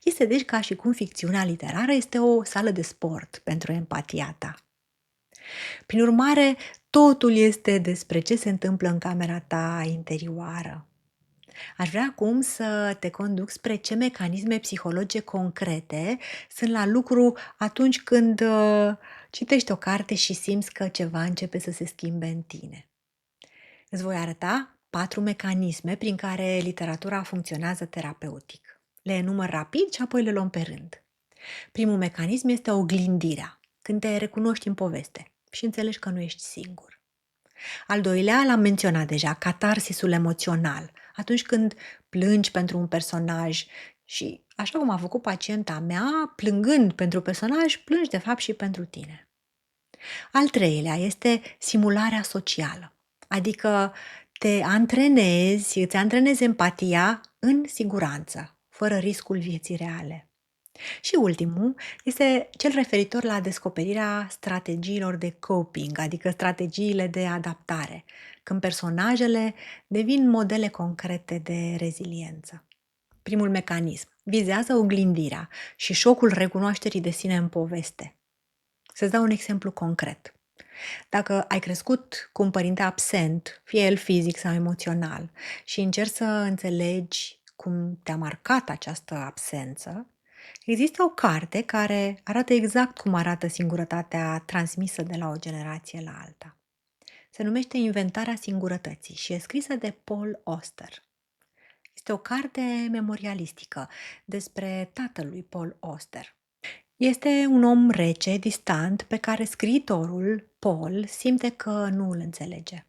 Este deci ca și cum ficțiunea literară este o sală de sport pentru empatia ta. Prin urmare, totul este despre ce se întâmplă în camera ta interioară. Aș vrea acum să te conduc spre ce mecanisme psihologice concrete sunt la lucru atunci când citești o carte și simți că ceva începe să se schimbe în tine. Îți voi arăta 4 mecanisme prin care literatura funcționează terapeutic. Le enumăr rapid și apoi le luăm pe rând. Primul mecanism este oglindirea, când te recunoști în poveste și înțelegi că nu ești singur. Al doilea l-am menționat deja, catarsisul emoțional, atunci când plângi pentru un personaj și, așa cum a făcut pacienta mea, plângând pentru personaj, plângi de fapt și pentru tine. Al treilea este simularea socială, adică îți antrenezi empatia în siguranță, fără riscul vieții reale. Și ultimul este cel referitor la descoperirea strategiilor de coping, adică strategiile de adaptare, când personajele devin modele concrete de reziliență. Primul mecanism vizează oglindirea și șocul recunoașterii de sine în poveste. Să-ți dau un exemplu concret. Dacă ai crescut cu un părinte absent, fie el fizic sau emoțional, și încerci să înțelegi cum te-a marcat această absență, există o carte care arată exact cum arată singurătatea transmisă de la o generație la alta. Se numește Inventarea singurătății și e scrisă de Paul Auster. Este o carte memorialistică despre tatălui Paul Auster. Este un om rece, distant, pe care scriitorul, Paul, simte că nu îl înțelege.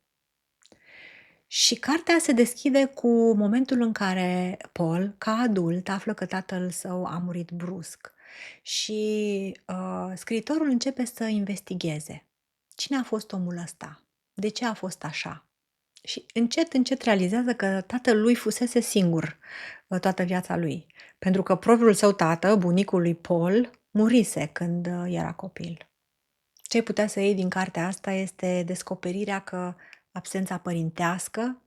Și cartea se deschide cu momentul în care Paul, ca adult, află că tatăl său a murit brusc și, scriitorul începe să investigheze. Cine a fost omul ăsta? De ce a fost așa? Și încet, încet realizează că tatăl lui fusese singur, toată viața lui, pentru că propriul său tată, bunicul lui Paul, murise când, era copil. Ce ai putea să iei din cartea asta este descoperirea că absența părintească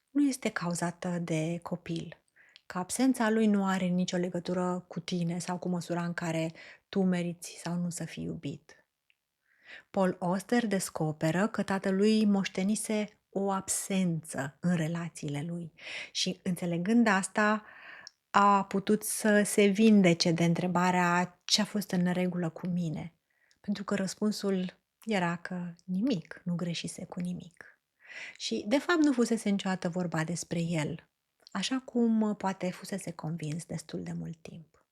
nu este cauzată de copil, că absența lui nu are nicio legătură cu tine sau cu măsura în care tu meriți sau nu să fii iubit. Paul Auster descoperă că tatălui moștenise o absență în relațiile lui și, înțelegând asta, a putut să se vindece de întrebarea ce a fost în neregulă cu mine, pentru că răspunsul era că nimic, nu greșise cu nimic. Și, de fapt, nu fusese niciodată vorba despre el, așa cum poate fusese convins destul de mult timp.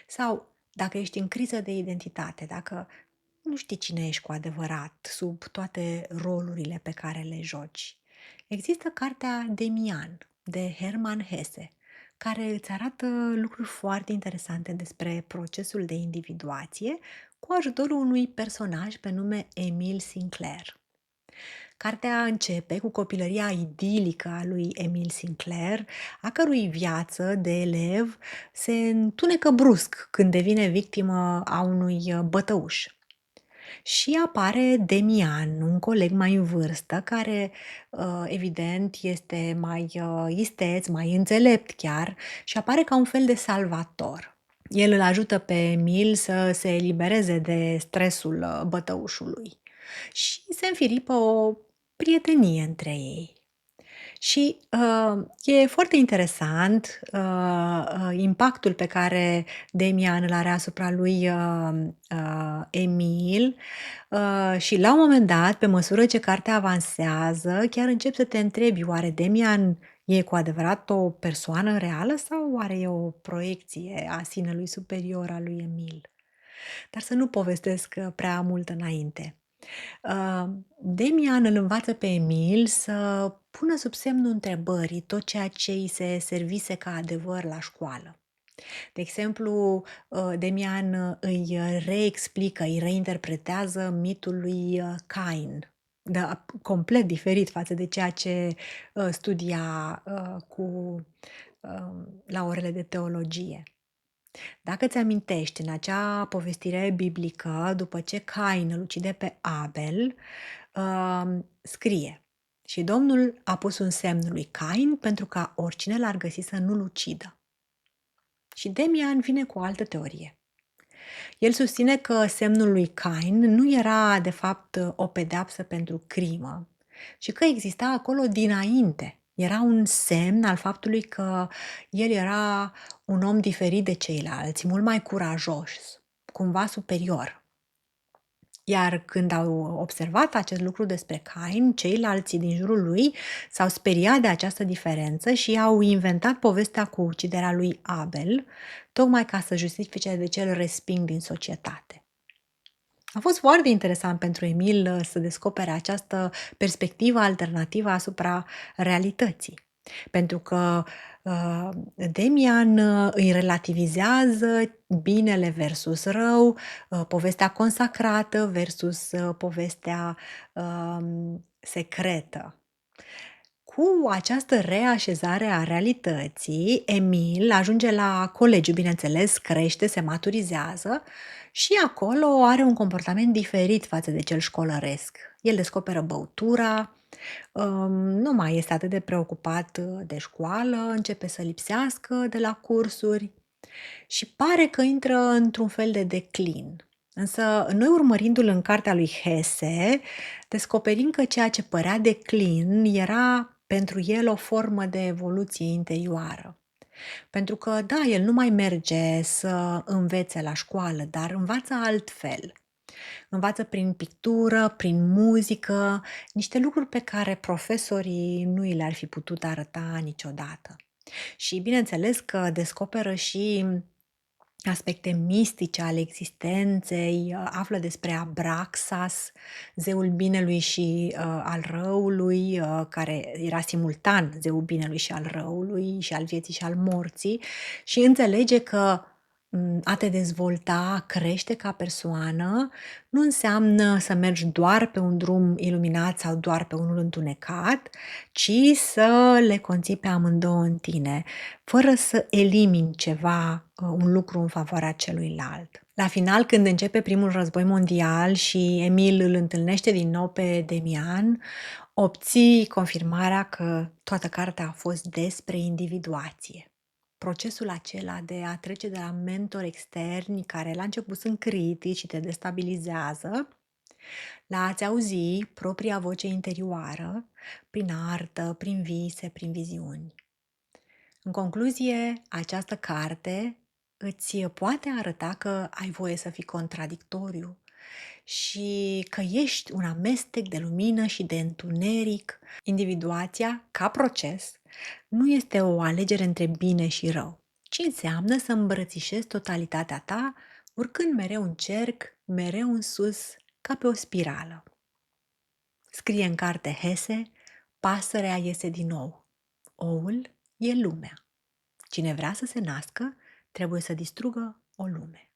Sau, dacă ești în criză de identitate, dacă nu știi cine ești cu adevărat sub toate rolurile pe care le joci, există cartea Demian de Hermann Hesse, care îți arată lucruri foarte interesante despre procesul de individuație cu ajutorul unui personaj pe nume Emil Sinclair. Cartea începe cu copilăria idilică a lui Emil Sinclair, a cărui viață de elev se întunecă brusc când devine victimă a unui bătăuș. Și apare Demian, un coleg mai în vârstă, care, evident, este mai isteț, mai înțelept chiar și apare ca un fel de salvator. El îl ajută pe Emil să se elibereze de stresul bătăușului și se înfiripă o prietenie între ei. Și, e foarte interesant, impactul pe care Demian îl are asupra lui, Emil, și la un moment dat, pe măsură ce cartea avansează, chiar începi să te întrebi: oare Demian e cu adevărat o persoană reală sau oare e o proiecție a sinelui superior al lui Emil? Dar să nu povestesc, prea mult înainte. Demian îl învață pe Emil să pună sub semnul întrebării tot ceea ce îi se servise ca adevăr la școală. De exemplu, Demian îi reexplică, îi reinterpretează mitul lui Cain, da, complet diferit față de ceea ce studia la orele de teologie. Dacă ți amintești, în acea povestire biblică, după ce Cain îl ucide pe Abel, scrie: și Domnul a pus un semn lui Cain pentru ca oricine l-ar găsi să nu-l ucidă. Și Demian vine cu o altă teorie. El susține că semnul lui Cain nu era, de fapt, o pedeapsă pentru crimă, ci că exista acolo dinainte. Era un semn al faptului că el era un om diferit de ceilalți, mult mai curajos, cumva superior. Iar când au observat acest lucru despre Cain, ceilalți din jurul lui s-au speriat de această diferență și au inventat povestea cu uciderea lui Abel, tocmai ca să justifice de ce îl resping din societate. A fost foarte interesant pentru Emil să descopere această perspectivă alternativă asupra realității. Pentru că Demian îi relativizează binele versus rău, povestea consacrată versus povestea secretă. Cu această reașezare a realității, Emil ajunge la colegiu, bineînțeles, crește, se maturizează și acolo are un comportament diferit față de cel școlăresc. El descoperă băutura, nu mai este atât de preocupat de școală, începe să lipsească de la cursuri și pare că intră într-un fel de declin. Însă, noi urmărindu-l în cartea lui Hesse, descoperim că ceea ce părea declin era pentru el o formă de evoluție interioară. Pentru că, da, el nu mai merge să învețe la școală, dar învață altfel. Învață prin pictură, prin muzică, niște lucruri pe care profesorii nu i le-ar fi putut arăta niciodată. Și bineînțeles că descoperă și aspecte mistice ale existenței, află despre Abraxas, zeul binelui și, al răului, care era simultan zeul binelui și al răului și al vieții și al morții și înțelege că, a te dezvolta, a crește ca persoană, nu înseamnă să mergi doar pe un drum iluminat sau doar pe unul întunecat, ci să le conții pe amândouă în tine fără să elimini ceva, un lucru în favoarea celuilalt. La final, când începe primul război mondial și Emil îl întâlnește din nou pe Demian, obții confirmarea că toată cartea a fost despre individuație. Procesul acela de a trece de la mentori externi, care la început sunt critici și te destabilizează, la a-ți auzi propria voce interioară, prin artă, prin vise, prin viziuni. În concluzie, această carte îți poate arăta că ai voie să fii contradictoriu și că ești un amestec de lumină și de întuneric. Individuația, ca proces, nu este o alegere între bine și rău, ci înseamnă să îmbrățișezi totalitatea ta, urcând mereu în cerc, mereu în sus, ca pe o spirală. Scrie în carte Hesse, pasărea iese din ou. Oul e lumea. Cine vrea să se nască, trebuie să distrugă o lume.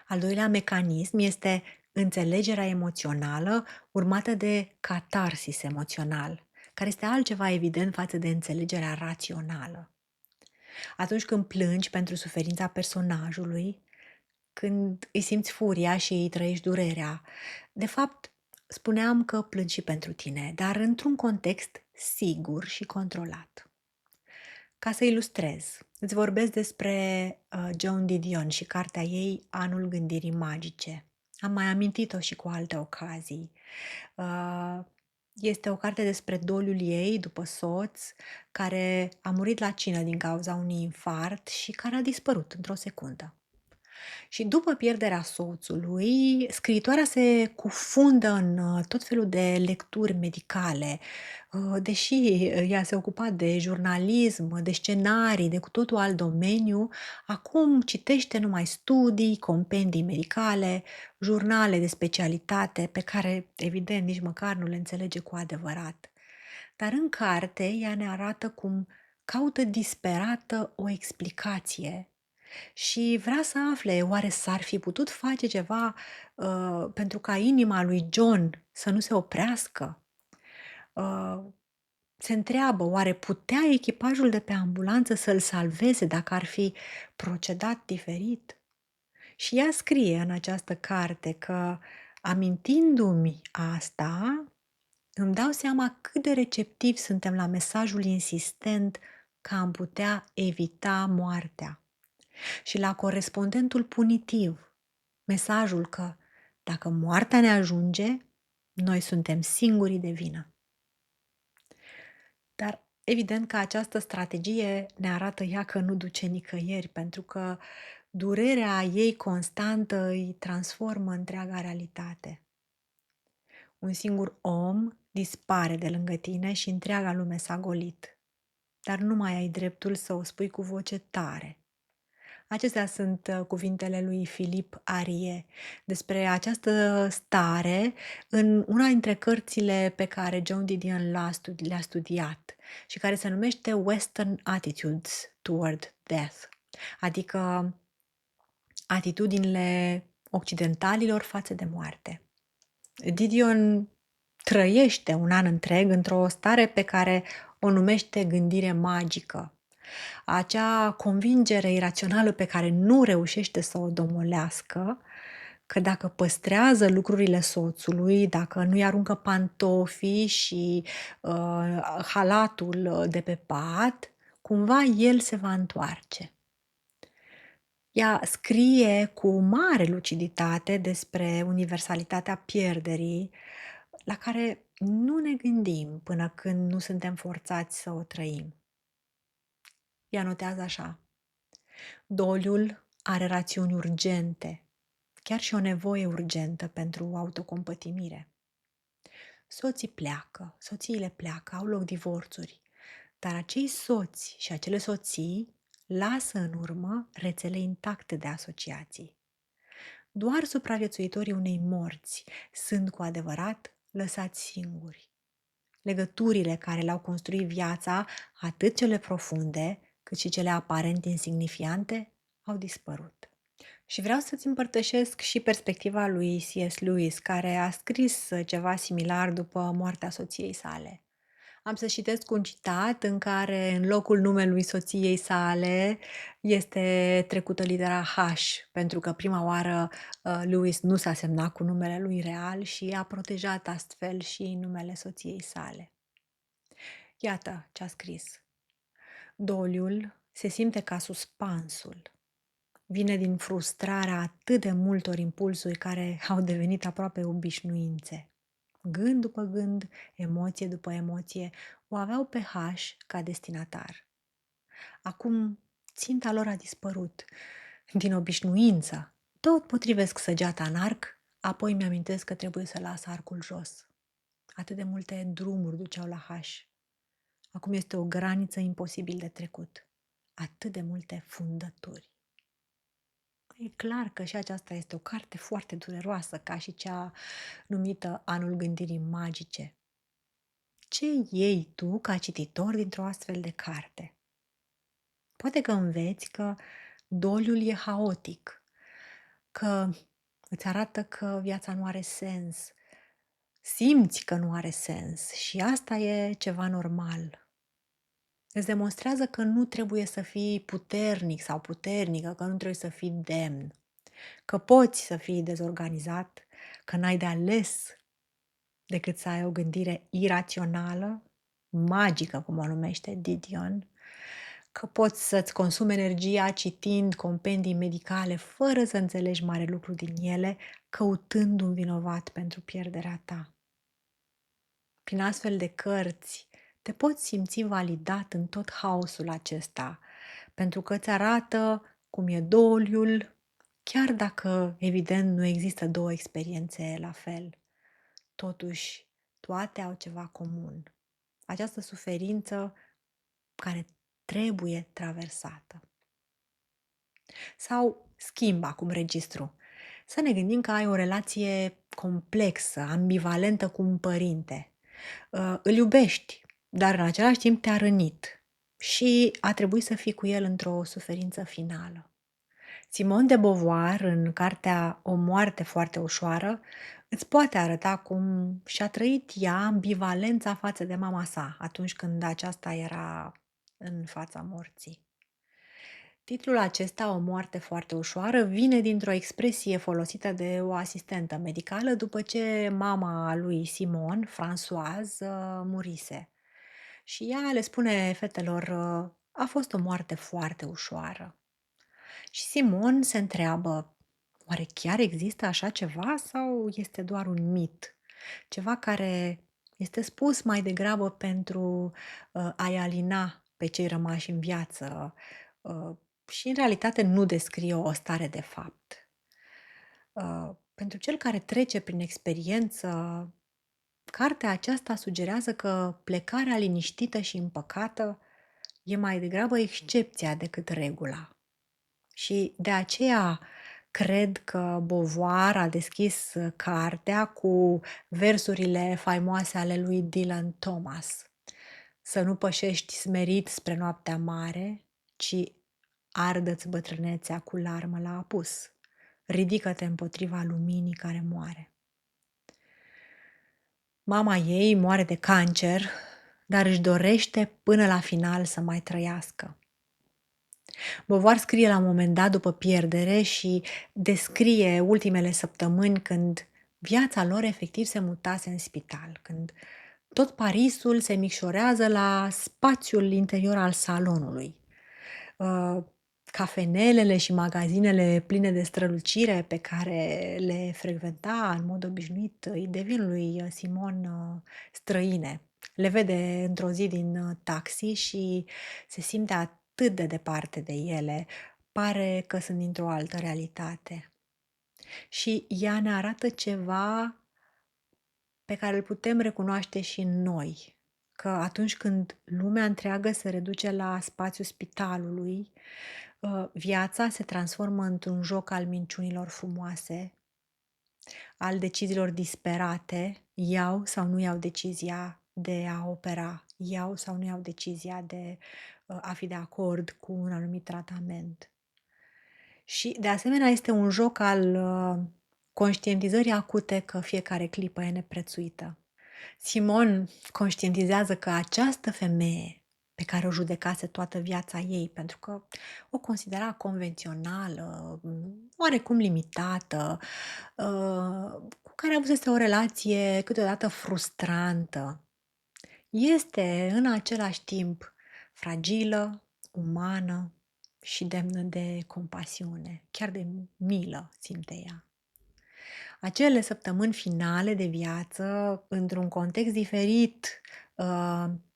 Al doilea mecanism este înțelegerea emoțională urmată de catarsis emoțional, care este altceva evident față de înțelegerea rațională. Atunci când plângi pentru suferința personajului, când îi simți furia și îi trăiești durerea, de fapt, spuneam că plângi și pentru tine, dar într-un context sigur și controlat. Ca să ilustrez, îți vorbesc despre Joan Didion și cartea ei Anul Gândirii Magice. Am mai amintit-o și cu alte ocazii. Este o carte despre doliul ei după soț, care a murit la cină din cauza unui infart și care a dispărut într-o secundă. Și după pierderea soțului, scriitoarea se cufundă în tot felul de lecturi medicale, deși ea se ocupa de jurnalism, de scenarii, de cu totul alt domeniu, acum citește numai studii, compendii medicale, jurnale de specialitate pe care, evident, nici măcar nu le înțelege cu adevărat. Dar în carte ea ne arată cum caută disperată o explicație și vrea să afle, oare s-ar fi putut face ceva pentru ca inima lui John să nu se oprească? Uh, Se întreabă, oare putea echipajul de pe ambulanță să-l salveze dacă ar fi procedat diferit? Și ea scrie în această carte că, amintindu-mi asta, îmi dau seama cât de receptivi suntem la mesajul insistent că am putea evita moartea și la corespondentul punitiv, mesajul că dacă moartea ne ajunge, noi suntem singurii de vină. Dar evident că această strategie ne arată ea că nu duce nicăieri, pentru că durerea ei constantă îi transformă întreaga realitate. Un singur om dispare de lângă tine și întreaga lume s-a golit, dar nu mai ai dreptul să o spui cu voce tare. Acestea sunt cuvintele lui Philip Arie despre această stare în una dintre cărțile pe care Joan Didion le-a studiat și care se numește Western Attitudes Toward Death, adică atitudinile occidentalilor față de moarte. Didion trăiește un an întreg într-o stare pe care o numește gândire magică. Acea convingere irațională pe care nu reușește să o domolească, că dacă păstrează lucrurile soțului, dacă nu-i aruncă pantofii și halatul de pe pat, cumva el se va întoarce. Ea scrie cu mare luciditate despre universalitatea pierderii, la care nu ne gândim până când nu suntem forțați să o trăim. Ea notează așa: doliul are rațiuni urgente, chiar și o nevoie urgentă pentru autocompătimire. Soții pleacă, soțiile pleacă, au loc divorțuri, dar acei soți și acele soții lasă în urmă rețele intacte de asociații. Doar supraviețuitorii unei morți sunt cu adevărat lăsați singuri. Legăturile care le-au construit viața, atât cele profunde, cât și cele aparent insignifiante, au dispărut. Și vreau să-ți împărtășesc și perspectiva lui C.S. Lewis, care a scris ceva similar după moartea soției sale. Am să citesc un citat în care, în locul numelui soției sale, este trecută litera H, pentru că prima oară Lewis nu s-a semnat cu numele lui real și a protejat astfel și numele soției sale. Iată ce a scris. Doliul se simte ca suspansul. Vine din frustrarea atât de multor impulsuri care au devenit aproape obișnuințe. Gând după gând, emoție după emoție, o aveau pe H ca destinatar. Acum ținta lor a dispărut. Din obișnuință, tot potrivesc săgeata în arc, apoi mi-amintesc că trebuie să las arcul jos. Atât de multe drumuri duceau la H. Acum este o graniță imposibil de trecut. Atât de multe fundături. E clar că și aceasta este o carte foarte dureroasă, ca și cea numită Anul Gândirii Magice. Ce iei tu ca cititor dintr-o astfel de carte? Poate că înveți că doliul e haotic, că îți arată că viața nu are sens, simți că nu are sens și asta e ceva normal. Îți demonstrează că nu trebuie să fii puternic sau puternică, că nu trebuie să fii demn, că poți să fii dezorganizat, că n-ai de ales decât să ai o gândire irațională, magică, cum o numește Didion, că poți să-ți consumi energia citind compendii medicale fără să înțelegi mare lucru din ele, căutând un vinovat pentru pierderea ta. Prin astfel de cărți te poți simți validat în tot haosul acesta, pentru că îți arată cum e doliul, chiar dacă, evident, nu există două experiențe la fel. Totuși, toate au ceva comun. Această suferință care trebuie traversată. Sau schimb acum registru. Să ne gândim că ai o relație complexă, ambivalentă cu un părinte. Îl iubești, dar în același timp te-a rănit și a trebuit să fii cu el într-o suferință finală. Simone de Beauvoir, în cartea O moarte foarte ușoară, îți poate arăta cum și-a trăit ea ambivalența față de mama sa atunci când aceasta era în fața morții. Titlul acesta, O moarte foarte ușoară, vine dintr-o expresie folosită de o asistentă medicală după ce mama lui Simon, Françoise, murise. Și ea le spune fetelor, a fost o moarte foarte ușoară. Și Simon se întreabă, oare chiar există așa ceva sau este doar un mit? Ceva care este spus mai degrabă pentru a-i alina pe cei rămași în viață și în realitate nu descrie o stare de fapt. Pentru cel care trece prin experiență, cartea aceasta sugerează că plecarea liniștită și împăcată e mai degrabă excepția decât regula. Și de aceea cred că Beauvoir a deschis cartea cu versurile faimoase ale lui Dylan Thomas. Să nu pășești smerit spre noaptea mare, ci ardă-ți bătrânețea cu larmă la apus. Ridică-te împotriva luminii care moare. Mama ei moare de cancer, dar își dorește până la final să mai trăiască. Beauvoir scrie la un moment dat după pierdere și descrie ultimele săptămâni când viața lor efectiv se mutase în spital, când tot Parisul se micșorează la spațiul interior al salonului. Cafenelele și magazinele pline de strălucire pe care le frecventa în mod obișnuit îi devin lui Simon străine. Le vede într-o zi din taxi și se simte atât de departe de ele, pare că sunt dintr-o altă realitate. Și ea ne arată ceva pe care îl putem recunoaște și în noi, că atunci când lumea întreagă se reduce la spațiul spitalului, viața se transformă într-un joc al minciunilor frumoase, al deciziilor disperate, iau sau nu iau decizia de a opera, iau sau nu iau decizia de a fi de acord cu un anumit tratament. Și, de asemenea, este un joc al conștientizării acute că fiecare clipă e neprețuită. Simon conștientizează că această femeie pe care o judecase toată viața ei, pentru că o considera convențională, oarecum limitată, cu care avusese o relație câteodată frustrantă, este în același timp fragilă, umană și demnă de compasiune, chiar de milă simte ea. Acele săptămâni finale de viață, într-un context diferit,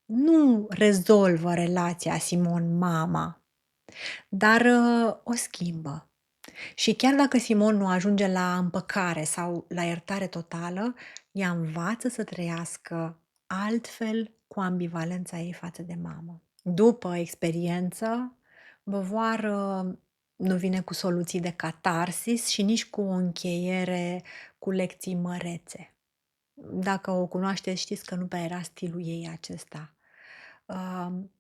nu rezolvă relația Simon-mama, dar o schimbă. Și chiar dacă Simon nu ajunge la împăcare sau la iertare totală, ea învață să trăiască altfel cu ambivalența ei față de mamă. După experiență, Beauvoir nu vine cu soluții de catarsis și nici cu o încheiere cu lecții mărețe. Dacă o cunoașteți, știți că nu prea era stilul ei acesta.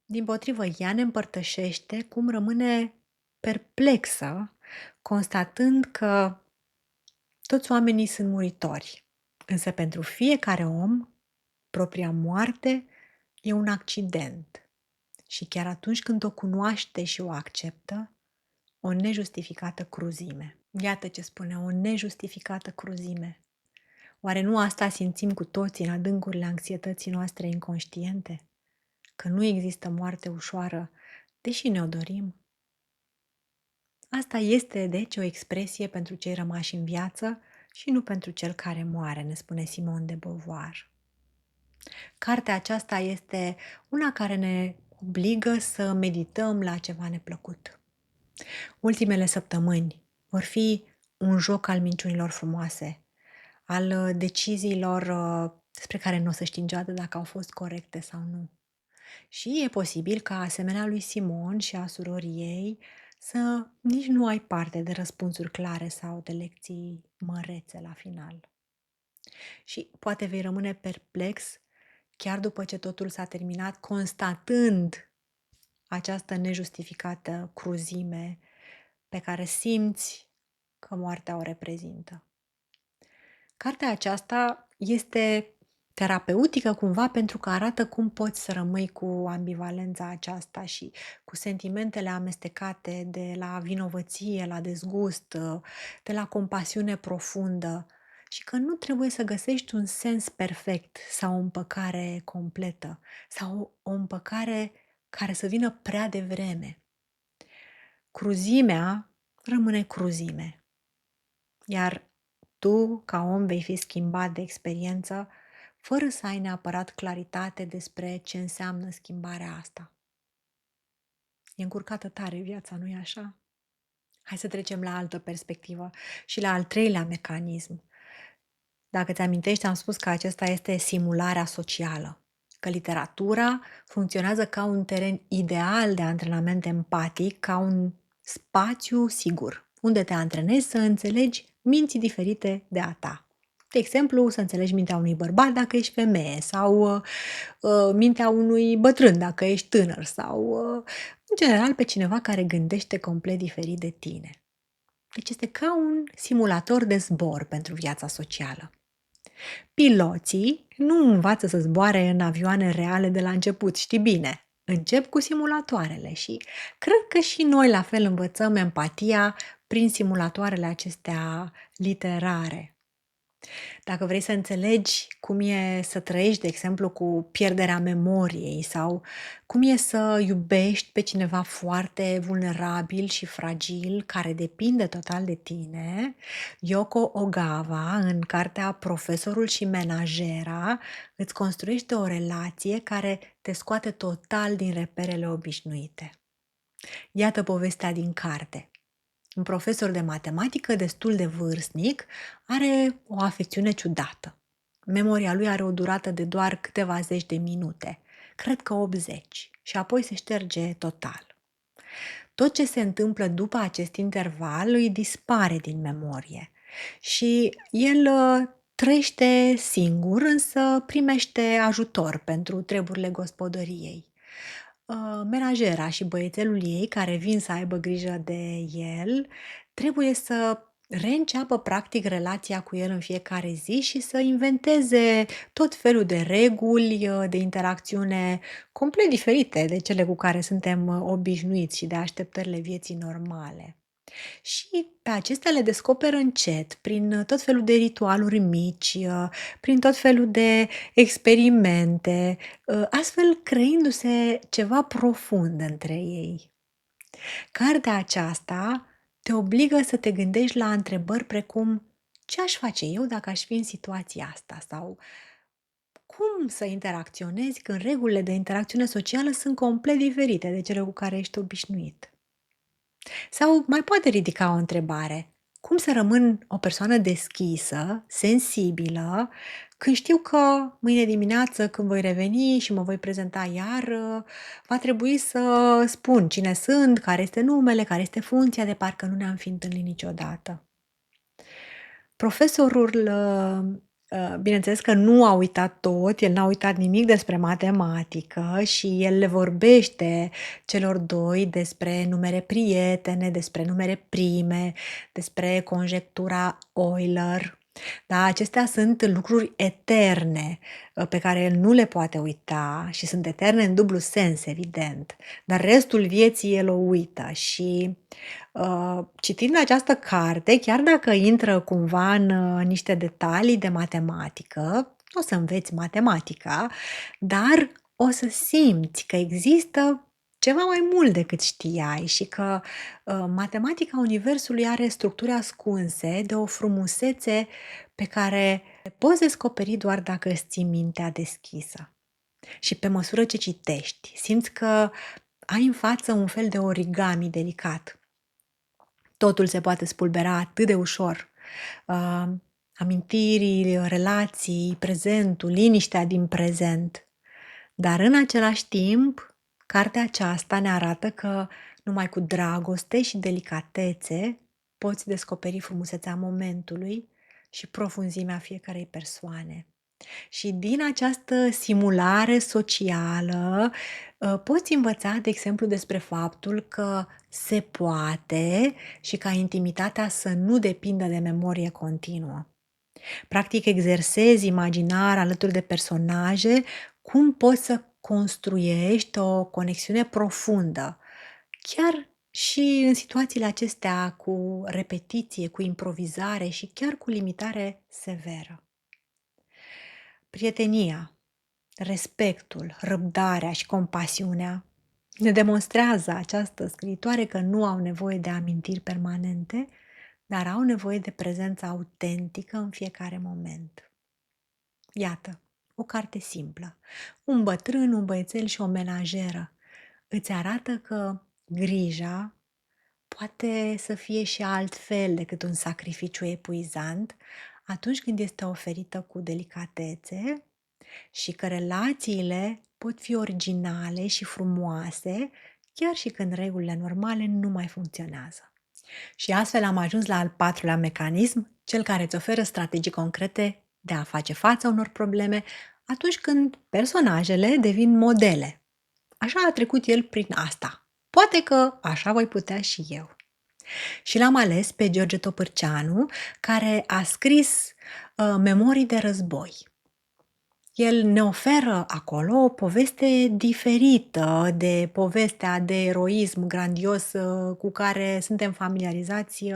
Dimpotrivă, ea ne împărtășește cum rămâne perplexă, constatând că toți oamenii sunt muritori, însă pentru fiecare om, propria moarte e un accident. Și chiar atunci când o cunoaște și o acceptă, o nejustificată cruzime. Iată ce spune, o nejustificată cruzime. Oare nu asta simțim cu toții în adâncurile anxietății noastre inconștiente? Că nu există moarte ușoară, deși ne-o dorim? Asta este, deci, o expresie pentru cei rămași în viață și nu pentru cel care moare, ne spune Simone de Beauvoir. Cartea aceasta este una care ne obligă să medităm la ceva neplăcut. Ultimele săptămâni vor fi un joc al minciunilor frumoase, al deciziilor despre care nu o să știm niciodată dacă au fost corecte sau nu. Și e posibil ca, asemenea lui Simon și a surorii ei, să nici nu ai parte de răspunsuri clare sau de lecții mărețe la final. Și poate vei rămâne perplex chiar după ce totul s-a terminat, constatând această nejustificată cruzime pe care simți că moartea o reprezintă. Cartea aceasta este terapeutică cumva pentru că arată cum poți să rămâi cu ambivalența aceasta și cu sentimentele amestecate de la vinovăție, la dezgust, de la compasiune profundă și că nu trebuie să găsești un sens perfect sau o împăcare completă sau o împăcare care să vină prea devreme. Cruzimea rămâne cruzime, iar tu, ca om, vei fi schimbat de experiență fără să ai neapărat claritate despre ce înseamnă schimbarea asta. E încurcată tare viața, nu-i așa? Hai să trecem la altă perspectivă și la al treilea mecanism. Dacă ți amintești, am spus că acesta este simularea socială, că literatura funcționează ca un teren ideal de antrenament empatic, ca un spațiu sigur, unde te antrenezi să înțelegi minți diferite de a ta. De exemplu, să înțelegi mintea unui bărbat dacă ești femeie sau mintea unui bătrân dacă ești tânăr sau, în general, pe cineva care gândește complet diferit de tine. Deci este ca un simulator de zbor pentru viața socială. Piloții nu învață să zboare în avioane reale de la început, știi bine. Încep cu simulatoarele și cred că și noi la fel învățăm empatia prin simulatoarele acestea literare. Dacă vrei să înțelegi cum e să trăiești, de exemplu, cu pierderea memoriei sau cum e să iubești pe cineva foarte vulnerabil și fragil, care depinde total de tine, Yoko Ogawa, în cartea Profesorul și menajera, îți construiește o relație care te scoate total din reperele obișnuite. Iată povestea din carte. Un profesor de matematică destul de vârstnic are o afecțiune ciudată. Memoria lui are o durată de doar câteva zeci de minute. Cred că 80 și apoi se șterge total. Tot ce se întâmplă după acest interval îi dispare din memorie și el trăiește singur, însă primește ajutor pentru treburile gospodăriei. Menajera și băiețelul ei, care vin să aibă grijă de el, trebuie să reînceapă practic relația cu el în fiecare zi și să inventeze tot felul de reguli de interacțiune complet diferite de cele cu care suntem obișnuiți și de așteptările vieții normale. Și pe acestea le descoperă încet, prin tot felul de ritualuri mici, prin tot felul de experimente, astfel creându-se ceva profund între ei. Cartea aceasta te obligă să te gândești la întrebări precum: ce aș face eu dacă aș fi în situația asta? Sau cum să interacționezi când regulile de interacțiune socială sunt complet diferite de cele cu care ești obișnuit? Sau mai poate ridica o întrebare: cum să rămân o persoană deschisă, sensibilă, când știu că mâine dimineață când voi reveni și mă voi prezenta iar, va trebui să spun cine sunt, care este numele, care este funcția, de parcă nu ne-am fi întâlnit niciodată. Profesorul, bineînțeles că nu a uitat tot, el n-a uitat nimic despre matematică și el le vorbește celor 2 despre numere prietene, despre numere prime, despre conjectura Euler. Da, acestea sunt lucruri eterne, pe care el nu le poate uita și sunt eterne în dublu sens, evident, dar restul vieții el o uită și citind această carte, chiar dacă intră cumva în niște detalii de matematică, nu o să înveți matematica, dar o să simți că există ceva mai mult decât știai și că matematica universului are structuri ascunse de o frumusețe pe care le poți descoperi doar dacă îți ții mintea deschisă. Și pe măsură ce citești, simți că ai în față un fel de origami delicat. Totul se poate spulbera atât de ușor. Uh, Amintiri, relații, prezentul, liniștea din prezent. Dar în același timp, cartea aceasta ne arată că numai cu dragoste și delicatețe poți descoperi frumusețea momentului și profunzimea fiecarei persoane. Și din această simulare socială, poți învăța, de exemplu, despre faptul că se poate și ca intimitatea să nu depindă de memorie continuă. Practic exersezi imaginar alături de personaje cum poți să construiești o conexiune profundă, chiar și în situațiile acestea cu repetiție, cu improvizare și chiar cu limitare severă. Prietenia, respectul, răbdarea și compasiunea ne demonstrează această scriitoare că nu au nevoie de amintiri permanente, dar au nevoie de prezența autentică în fiecare moment. Iată, o carte simplă. Un bătrân, un băiețel și o menajeră îți arată că grija poate să fie și altfel decât un sacrificiu epuizant atunci când este oferită cu delicatețe și că relațiile pot fi originale și frumoase chiar și când regulile normale nu mai funcționează. Și astfel am ajuns la al 4-lea mecanism, cel care îți oferă strategii concrete de a face față unor probleme atunci când personajele devin modele. Așa a trecut el prin asta. Poate că așa voi putea și eu. Și l-am ales pe George Topârceanu, care a scris Memorii de război. El ne oferă acolo o poveste diferită de povestea de eroism grandios cu care suntem familiarizați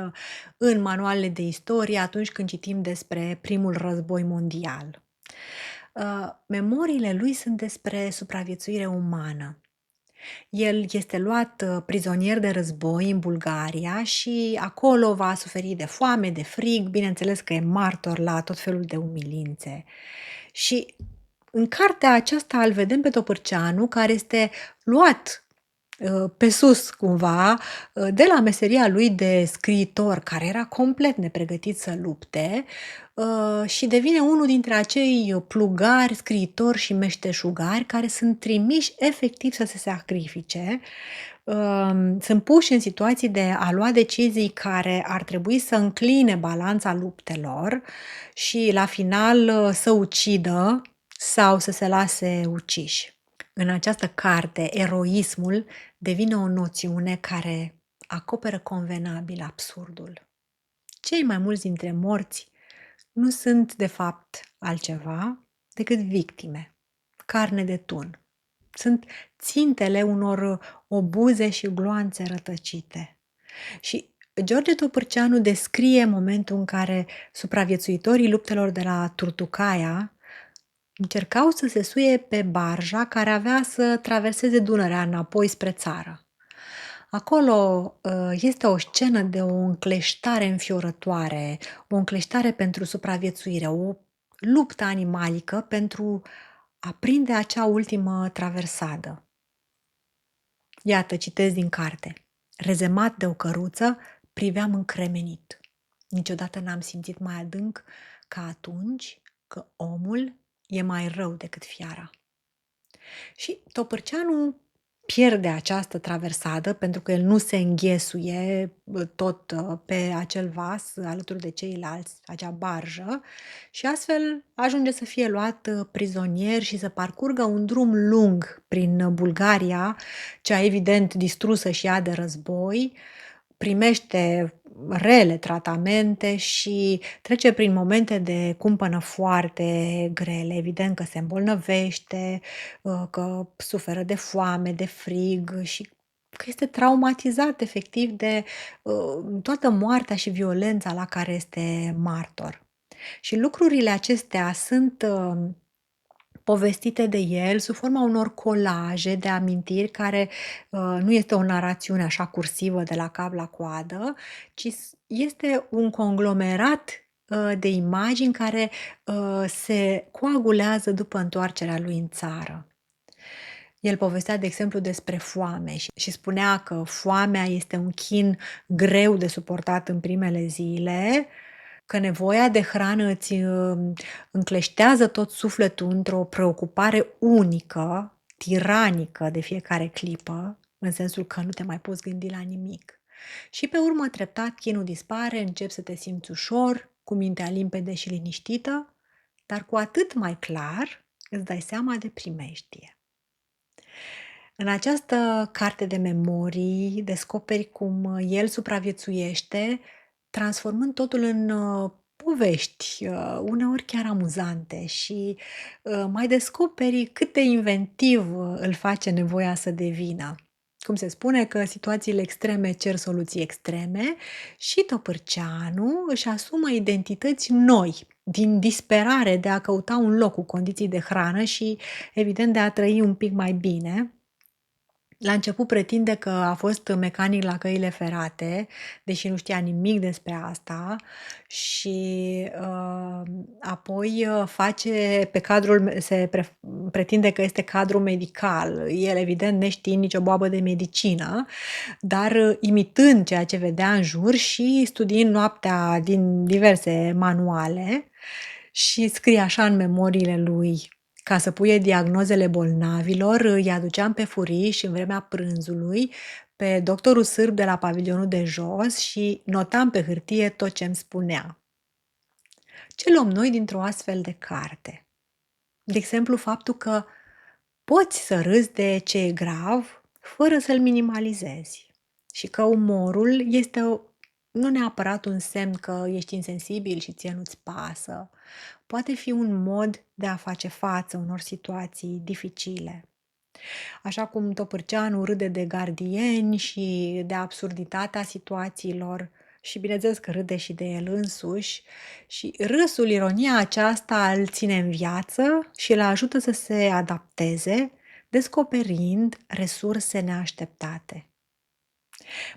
în manualele de istorie atunci când citim despre primul război mondial. Memoriile lui sunt despre supraviețuire umană. El este luat prizonier de război în Bulgaria și acolo va suferi de foame, de frig, bineînțeles că e martor la tot felul de umilințe. Și în cartea aceasta îl vedem pe Topârceanu, care este luat pe sus cumva, de la meseria lui de scriitor, care era complet nepregătit să lupte, și devine unul dintre acei plugari, scriitori și meșteșugari care sunt trimiși efectiv să se sacrifice, sunt puși în situații de a lua decizii care ar trebui să încline balanța luptelor și la final, să ucidă sau să se lase uciși. În această carte, eroismul devine o noțiune care acoperă convenabil absurdul. Cei mai mulți dintre morți nu sunt, de fapt, altceva decât victime, carne de tun. Sunt țintele unor obuze și gloanțe rătăcite. Și George Topârceanu descrie momentul în care supraviețuitorii luptelor de la Turtucaia încercau să se suie pe barja care avea să traverseze Dunărea înapoi spre țară. Acolo este o scenă de o încleștare înfiorătoare, o încleștare pentru supraviețuire, o luptă animalică pentru a prinde acea ultimă traversadă. Iată, citez din carte. Rezemat de o căruță, priveam încremenit. Niciodată n-am simțit mai adânc ca atunci că omul e mai rău decât fiara. Și Topârceanu pierde această traversadă pentru că el nu se înghesuie tot pe acel vas alături de ceilalți, acea barjă, și astfel ajunge să fie luat prizonier și să parcurgă un drum lung prin Bulgaria, cea evident distrusă și ea de război, primește rele tratamente și trece prin momente de cumpănă foarte grele. Evident că se îmbolnăvește, că suferă de foame, de frig și că este traumatizat efectiv de toată moartea și violența la care este martor. Și lucrurile acestea sunt povestite de el sub forma unor colaje de amintiri care nu este o narațiune așa cursivă de la cap la coadă, ci este un conglomerat de imagini care se coagulează după întoarcerea lui în țară. El povestea, de exemplu, despre foame și spunea că foamea este un chin greu de suportat în primele zile, că nevoia de hrană îți încleștează tot sufletul într-o preocupare unică, tiranică de fiecare clipă, în sensul că nu te mai poți gândi la nimic. Și pe urmă, treptat, chinul dispare, începi să te simți ușor, cu mintea limpede și liniștită, dar cu atât mai clar îți dai seama de primejdie. În această carte de memorii descoperi cum el supraviețuiește, transformând totul în povești, uneori chiar amuzante și mai descoperi cât de inventiv îl face nevoia să devină. Cum se spune că situațiile extreme cer soluții extreme și Topârceanu își asumă identități noi, din disperare de a căuta un loc cu condiții de hrană și, evident, de a trăi un pic mai bine. La început pretinde că a fost mecanic la căile ferate, deși nu știa nimic despre asta și, apoi, face pe cadrul pretinde că este cadru medical. El evident neștiind nicio boabă de medicină, dar imitând ceea ce vedea în jur și studiind noaptea din diverse manuale și scrie așa în memoriile lui: ca să puie diagnozele bolnavilor, îi aduceam pe furiș în vremea prânzului pe doctorul sârb de la pavilionul de jos și notam pe hârtie tot ce îmi spunea. Ce luăm noi dintr-o astfel de carte? De exemplu, faptul că poți să râzi de ce e grav fără să-l minimalizezi și că umorul este nu neapărat un semn că ești insensibil și ție nu-ți pasă. Poate fi un mod de a face față unor situații dificile. Așa cum Topârceanu râde de gardieni și de absurditatea situațiilor și bineînțeles că râde și de el însuși și râsul, ironia aceasta îl ține în viață și îl ajută să se adapteze, descoperind resurse neașteptate.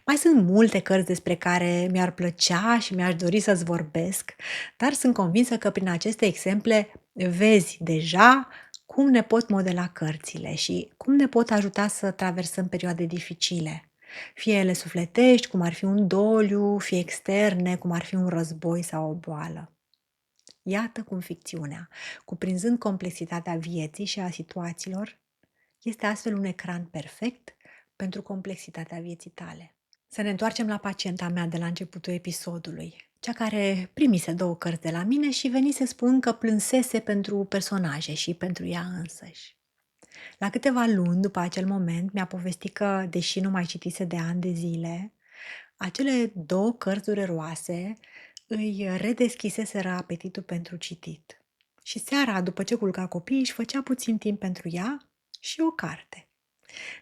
Mai sunt multe cărți despre care mi-ar plăcea și mi-aș dori să-ți vorbesc, dar sunt convinsă că prin aceste exemple vezi deja cum ne pot modela cărțile și cum ne pot ajuta să traversăm perioade dificile, fie ele sufletești, cum ar fi un doliu, fie externe, cum ar fi un război sau o boală. Iată cum ficțiunea, cuprinzând complexitatea vieții și a situațiilor, este astfel un ecran perfect pentru complexitatea vieții tale. Să ne întoarcem la pacienta mea de la începutul episodului, cea care primise 2 cărți de la mine și veni să spun că plânsese pentru personaje și pentru ea însăși. La câteva luni după acel moment mi-a povestit că, deși nu mai citise de ani de zile, acele 2 cărți dureroase îi redeschiseseră apetitul pentru citit. Și seara, după ce culca copiii, își făcea puțin timp pentru ea și o carte.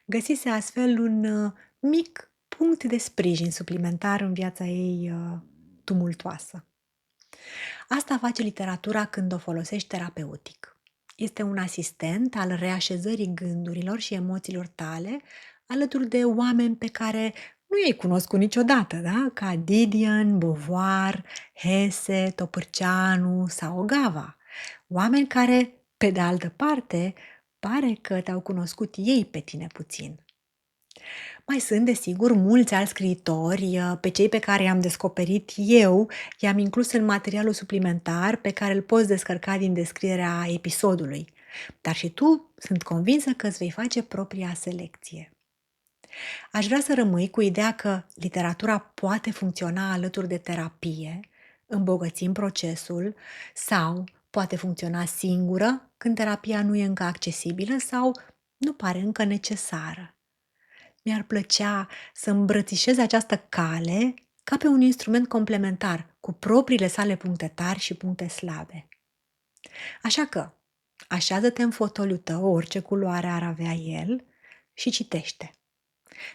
Găsise astfel un mic punct de sprijin suplimentar în viața ei tumultoasă. Asta face literatura când o folosești terapeutic. Este un asistent al reașezării gândurilor și emoțiilor tale alături de oameni pe care nu i-ai cunoscut niciodată, da? Ca Didion, Beauvoir, Hesse, Topârceanu sau Ogava. Oameni care, pe de altă parte, pare că te-au cunoscut ei pe tine puțin. Mai sunt, desigur, mulți alți scriitori, pe cei pe care i-am descoperit eu, i-am inclus în materialul suplimentar pe care îl poți descărca din descrierea episodului. Dar și tu sunt convinsă că îți vei face propria selecție. Aș vrea să rămâi cu ideea că literatura poate funcționa alături de terapie, îmbogățind procesul, sau poate funcționa singură când terapia nu e încă accesibilă sau nu pare încă necesară. Mi-ar plăcea să îmbrățișez această cale ca pe un instrument complementar, cu propriile sale puncte tari și puncte slabe. Așa că, așează-te în fotoliul tău, orice culoare ar avea el, și citește.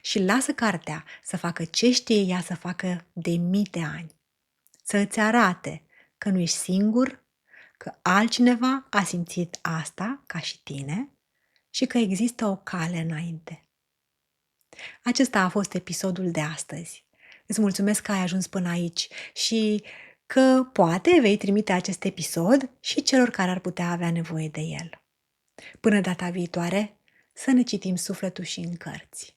Și lasă cartea să facă ce știe ea să facă de mii de ani. Să îți arate că nu ești singur, că altcineva a simțit asta ca și tine și că există o cale înainte. Acesta a fost episodul de astăzi. Îți mulțumesc că ai ajuns până aici și că poate vei trimite acest episod și celor care ar putea avea nevoie de el. Până data viitoare, să ne citim sufletul și în cărți.